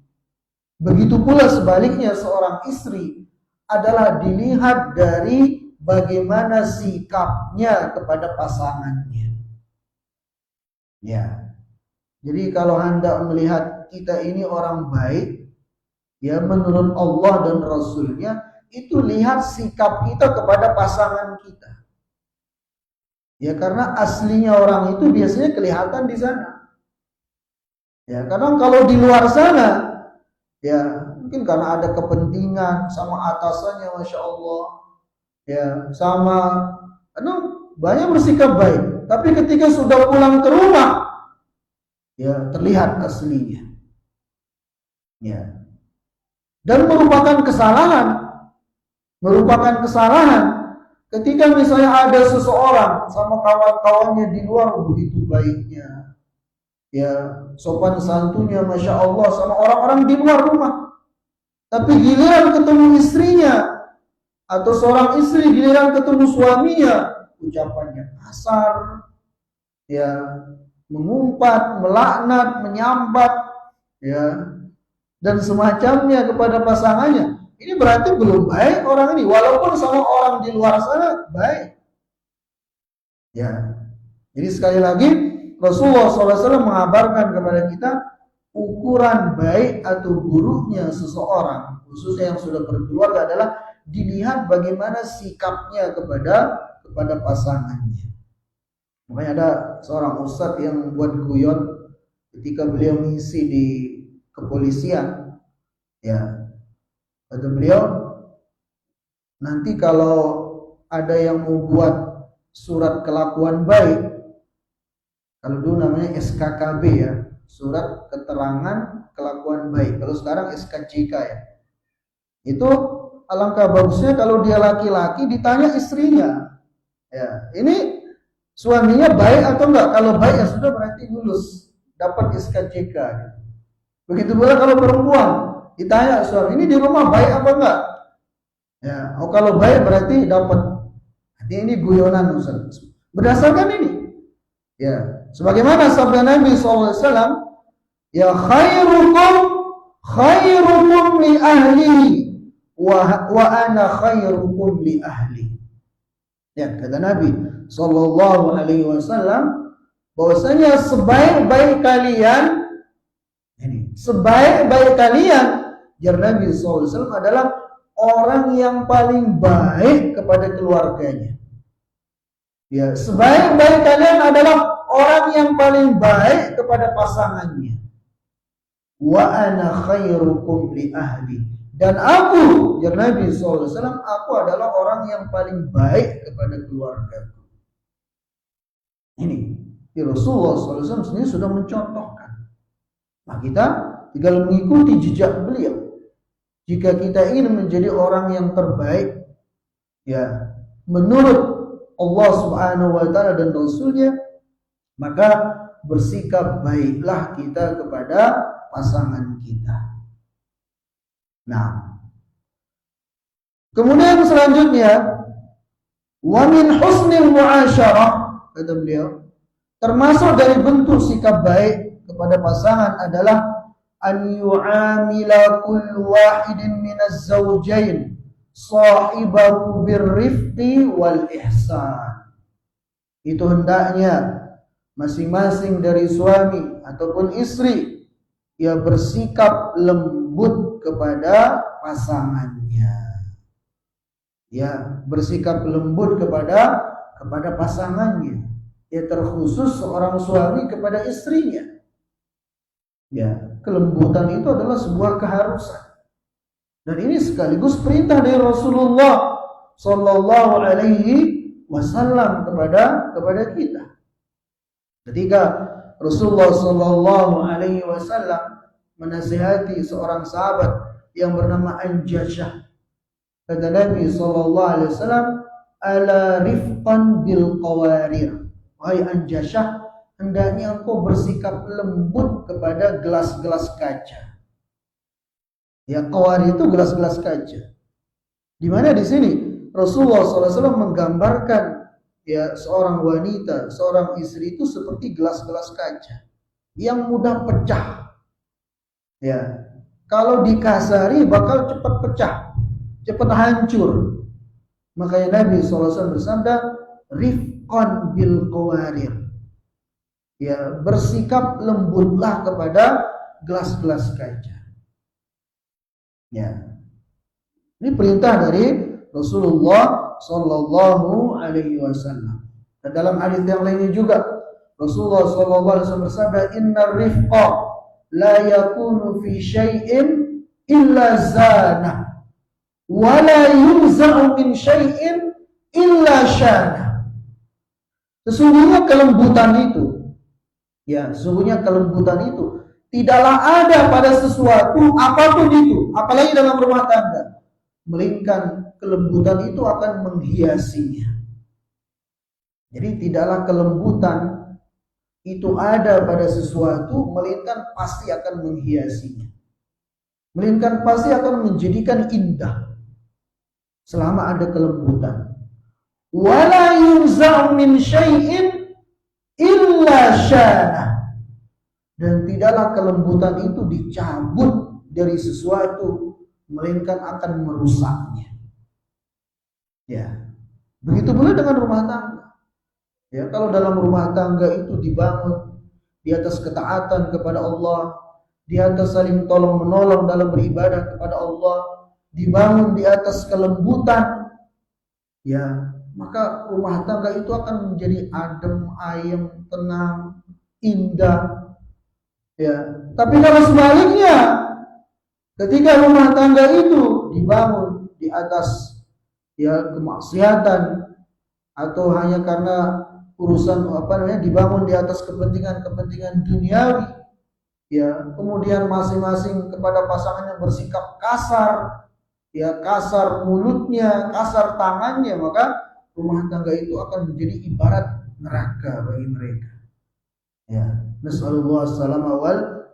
begitu pula sebaliknya seorang istri, adalah dilihat dari bagaimana sikapnya kepada pasangannya. Ya. Jadi kalau Anda melihat kita ini orang baik, ya, menurut Allah dan Rasulnya, itu lihat sikap kita kepada pasangan kita. Ya, karena aslinya orang itu biasanya kelihatan di sana. Ya, kadang kalau di luar sana, ya, mungkin karena ada kepentingan sama atasannya, masya Allah, ya, sama, kadang banyak bersikap baik, tapi ketika sudah pulang ke rumah, ya, terlihat aslinya. Ya, dan merupakan kesalahan ketika misalnya ada seseorang sama kawan-kawannya di luar begitu baiknya, ya, sopan santunnya, masya Allah, sama orang-orang di luar rumah. Tapi giliran ketemu istrinya, atau seorang istri giliran ketemu suaminya, ucapannya kasar, ya, mengumpat, melaknat, menyambat, ya, dan semacamnya kepada pasangannya. Ini berarti belum baik orang ini, walaupun sama orang di luar sana baik. Ya, jadi sekali lagi Rasulullah SAW mengabarkan kepada kita ukuran baik atau buruknya seseorang, khususnya yang sudah berkeluarga, adalah dilihat bagaimana sikapnya kepada pasangannya. Makanya ada seorang ustadz yang buat guyon ketika beliau mengisi di kepolisian. Ya, kata beliau, nanti kalau ada yang mau buat surat kelakuan baik, kalau dulu namanya SKKB, ya, surat keterangan kelakuan baik. Kalau sekarang SKCK, ya. Itu alangkah bagusnya kalau dia laki-laki ditanya istrinya, ya, ini suaminya baik atau enggak. Kalau baik, ya sudah, berarti lulus, dapat SKCK. Begitu pula kalau perempuan ditanya suami, ini di rumah baik apa enggak? Ya, oh kalau baik berarti dapat. Ini guyonan Ustaz. Berdasarkan ini, ya, sebagaimana sabda Nabi SAW, ya, khairukum li ahlihi wa ana khairukum li ahli. Ya, kata Nabi sallallahu alaihi wasallam bahwasanya sebaik-baik kalian jar Nabi sallallahu alaihi wasallam adalah orang yang paling baik kepada keluarganya. Ya, sebaik-baik kalian adalah orang yang paling baik kepada pasangannya. Wa ana khairukum li ahli. Dan aku, jar Nabi SAW, aku adalah orang yang paling baik kepada keluargaku. Ini Rasulullah SAW sendiri sudah mencontohkan. Nah, kita tinggal mengikuti jejak beliau. Jika kita ingin menjadi orang yang terbaik, ya, menurut Allah Subhanahu wa taala dan Rasulnya, maka bersikap baiklah kita kepada pasangan kita. Nah, kemudian selanjutnya, wa min husnil muasyarah, kata beliau, termasuk dari bentuk sikap baik kepada pasangan adalah an yu'amila kullu wahidin minaz zawjain sahibahu birrifqi wal ihsan. Itu hendaknya masing-masing dari suami ataupun istri ia bersikap lembut kepada pasangannya. Ya, bersikap lembut kepada pasangannya. Ya, terkhusus seorang suami kepada istrinya. Ya, kelembutan itu adalah sebuah keharusan. Dan ini sekaligus perintah dari Rasulullah sallallahu alaihi wasallam kepada kita. Ketika Rasulullah sallallahu alaihi wasallam menasihati seorang sahabat yang bernama Anjashah, kata Nabi sallallahu alaihi wasallam, ala rifqan bil qawarir. Wahai Anjashah, hendaknya engkau bersikap lembut kepada gelas-gelas kaca. Ya, qawarir itu gelas-gelas kaca. Di mana di sini Rasulullah SAW menggambarkan ya seorang wanita, seorang istri itu seperti gelas-gelas kaca yang mudah pecah. Ya, kalau dikasari bakal cepat pecah, cepat hancur. Makanya Nabi SAW bersabda, rifqan bil qawarir. Ya, bersikap lembutlah kepada gelas-gelas kaca. Ya, ini perintah dari Rasulullah sallallahu alaihi wasallam. Dan dalam hadis yang lainnya juga Rasulullah sallallahu alaihi wasallam bersabda, innar rifqa la yakunu fi syai'in illa zana wa la yunza'u min syai'in illa syana. Sesungguhnya kelembutan itu, ya, sesungguhnya kelembutan itu tidaklah ada pada sesuatu apapun itu, apalagi dalam rumah tangga, melainkan kelembutan itu akan menghiasinya. Jadi tidaklah kelembutan itu ada pada sesuatu, melainkan pasti akan menghiasinya, melainkan pasti akan menjadikan indah selama ada kelembutan. Wala yunza'u min syai'in illa syana. Dan tidaklah kelembutan itu dicabut dari sesuatu, melainkan akan merusaknya. Ya, begitu pula dengan rumah tangga. Ya, kalau dalam rumah tangga itu dibangun di atas ketaatan kepada Allah, di atas saling tolong menolong dalam beribadah kepada Allah, dibangun di atas kelembutan, ya, maka rumah tangga itu akan menjadi adem, ayem, tenang, indah. Ya, tapi kalau sebaliknya, ketika rumah tangga itu dibangun di atas ya kemaksiatan atau hanya karena urusan dibangun di atas kepentingan duniawi, ya, kemudian masing-masing kepada pasangannya bersikap kasar, ya, kasar mulutnya, kasar tangannya, maka rumah tangga itu akan menjadi ibarat neraka bagi mereka. Ya, nasallallahu salama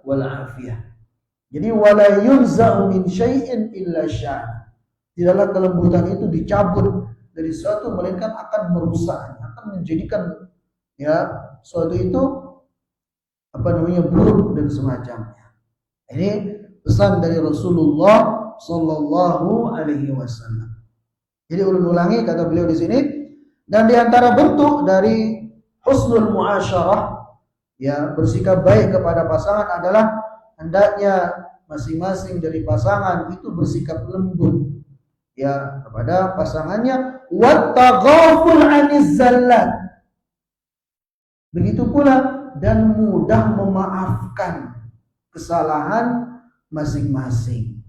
wal afiyah. Jadi wala yunza'u min syai'in illa sya'an. Tidaklah kelembutan itu dicabut dari sesuatu, melainkan akan merusak, akan menjadikan ya sesuatu itu buruk dan semacamnya. Ini pesan dari Rasulullah sallallahu alaihi wasallam. Jadi ulun-ulangi kata beliau di sini, dan di antara bentuk dari husnul muasyarah, ya, bersikap baik kepada pasangan adalah hendaknya masing-masing dari pasangan itu bersikap lembut, ya, kepada pasangannya, wattaghaful 'aniz zallat. Begitu pula dan mudah memaafkan kesalahan masing-masing.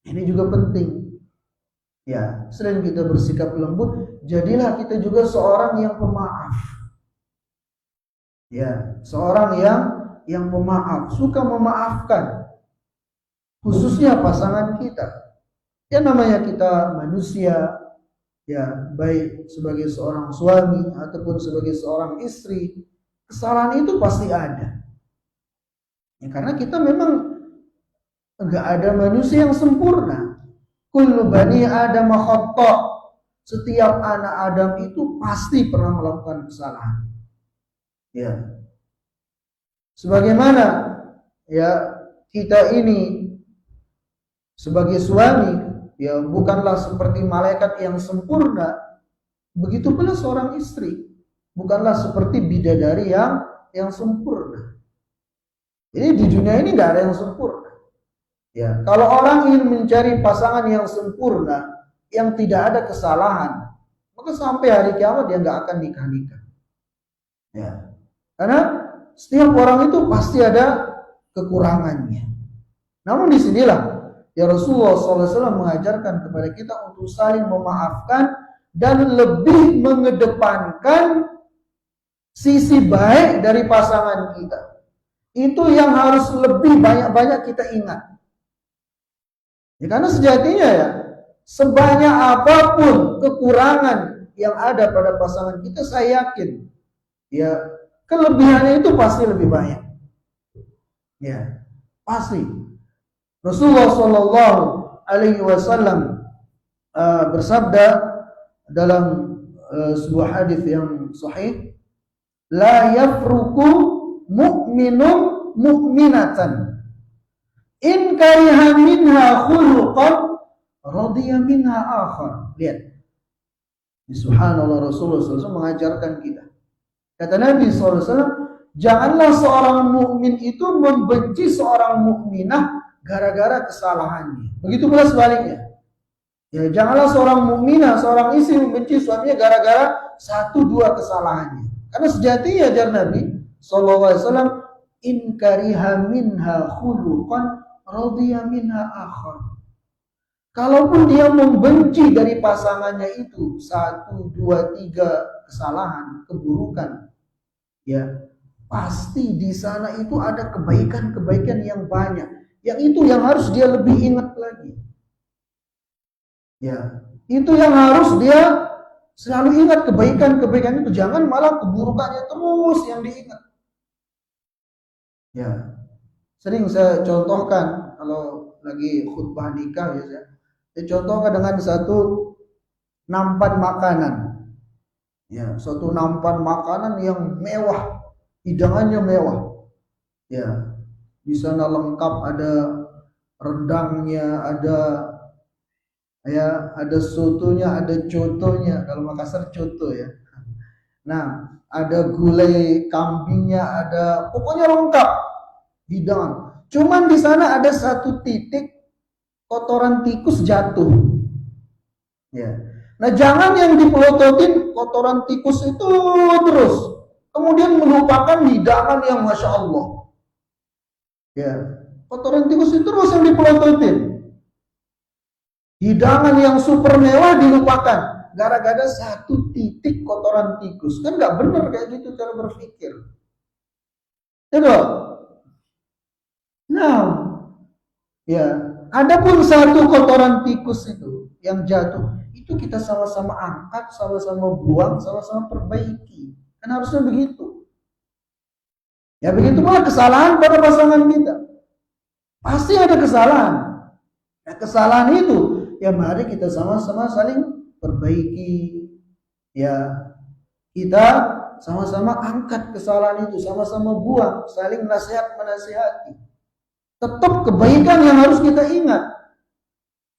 Ini juga penting. Ya, selain kita bersikap lembut, jadilah kita juga seorang yang pemaaf. Ya, seorang yang pemaaf, suka memaafkan, khususnya pasangan kita. Ya, namanya kita manusia, ya, baik sebagai seorang suami ataupun sebagai seorang istri, kesalahan itu pasti ada. Ya, karena kita memang enggak ada manusia yang sempurna. Kullu bani Adam khata'. Setiap anak Adam itu pasti pernah melakukan kesalahan. Ya. Sebagaimana, ya, kita ini sebagai suami, ya, bukanlah seperti malaikat yang sempurna, begitu pula seorang istri bukanlah seperti bidadari yang sempurna. Jadi di dunia ini enggak ada yang sempurna. Ya, kalau orang ingin mencari pasangan yang sempurna, yang tidak ada kesalahan, maka sampai hari kiamat dia nggak akan nikah-nikah. Ya, karena setiap orang itu pasti ada kekurangannya. Namun disinilah ya Rasulullah SAW mengajarkan kepada kita untuk saling memaafkan dan lebih mengedepankan sisi baik dari pasangan kita. Itu yang harus lebih banyak-banyak kita ingat. Ya, karena sejatinya ya, sebanyak apapun kekurangan yang ada pada pasangan kita, saya yakin ya kelebihannya itu pasti lebih banyak. Ya, pasti. Rasulullah Shallallahu Alaihi Wasallam bersabda dalam sebuah hadis yang sahih, la yafruku mu'minun mu'minatan in kariha minha khuluqan radiya minha akhar. Lihat, subhanallah, Rasulullah SAW mengajarkan kita. Kata Nabi SAW, janganlah seorang mukmin itu membenci seorang mukminah gara-gara kesalahannya. Begitu pula sebaliknya. Ya, janganlah seorang mukminah, seorang istri membenci suaminya gara-gara 1-2 kesalahannya. Karena sejatinya ajar Nabi SAW, in kariha minha khuluqan radiya minha akhar. Kalaupun dia membenci dari pasangannya itu 1, 2, 3 kesalahan, keburukan, ya pasti di sana itu ada kebaikan-kebaikan yang banyak. Yang itu yang harus dia lebih ingat lagi. Ya, itu yang harus dia selalu ingat, kebaikan-kebaikan itu, jangan malah keburukannya terus yang diingat. Ya, sering saya contohkan kalau lagi khutbah nikah biasanya. Saya contohkan dengan satu nampan makanan. Ya, suatu nampan makanan yang mewah, hidangannya mewah. Ya, di sana lengkap, ada rendangnya, ada sotonya, ada cotonya. Kalau Makassar coto ya. Nah, ada gulai kambingnya, ada, pokoknya lengkap hidangan. Cuman di sana ada satu titik kotoran tikus jatuh. Ya. Nah, jangan yang dipelototin kotoran tikus itu terus, kemudian melupakan hidangan yang masya Allah. Ya, kotoran tikus itu terus yang dipelototin. Hidangan yang super mewah dilupakan gara-gara satu titik kotoran tikus. Kan nggak benar kayak gitu cara berpikir. Itu. Nah, ya, adapun satu kotoran tikus itu yang jatuh, itu kita sama-sama angkat, sama-sama buang, sama-sama perbaiki. Kan harusnya begitu. Ya, begitu pula kesalahan pada pasangan kita. Pasti ada kesalahan. Ya, kesalahan itu, ya mari kita sama-sama saling perbaiki. Ya, kita sama-sama angkat kesalahan itu, sama-sama buang, saling nasihat menasihati. Tetap kebaikan yang harus kita ingat.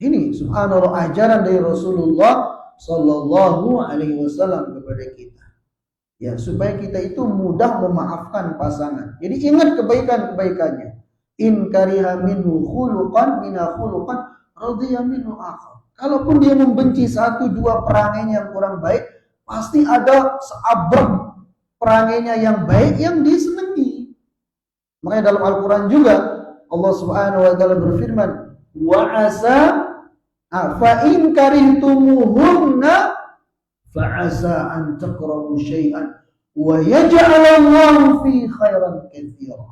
Ini subhanallah ajaran dari Rasulullah sallallahu alaihi wasallam kepada kita. Ya, supaya kita itu mudah memaafkan pasangan. Jadi ingat kebaikan-kebaikannya. In kariha minhu khuluqan mina khuluqan radiya minhu akhar. Kalaupun dia membenci satu dua perangainya yang kurang baik, pasti ada seabrek perangainya yang baik yang disenangi. Makanya dalam Al-Quran juga Allah Subhanahu wa taala berfirman, wa asa fa in karihtumuhunna fa asa an takrahu syai'an wa yaj'al Allahu fi khairan katsira.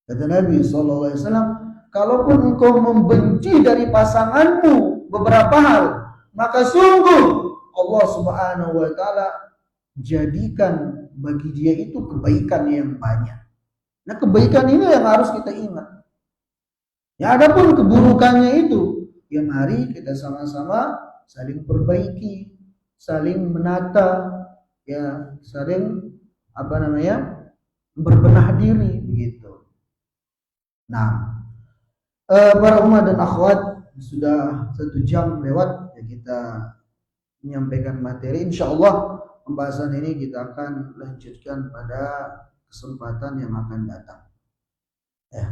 Kata Nabi sallallahu alaihi wasallam, kalaupun engkau membenci dari pasanganmu beberapa hal, maka sungguh Allah Subhanahu wa taala jadikan bagi dia itu kebaikan yang banyak. Nah, kebaikan ini yang harus kita ingat. Ya, adapun keburukannya itu, ya mari kita sama-sama saling perbaiki, saling menata, ya saling berbenah diri begitu. Nah, para umat dan akhwat, sudah 1 jam lewat, ya kita menyampaikan materi. Insyaallah pembahasan ini kita akan lanjutkan pada kesempatan yang akan datang. Ya.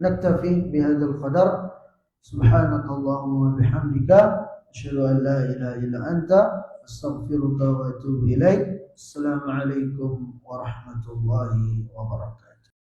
Naktafi bihadzal qadar. Subhanakallahumma wa bihamdika asyhadu an la ilaha illa anta astaghfiruka wa atubu ilaik. Assalamualaikum warahmatullahi wabarakatuh.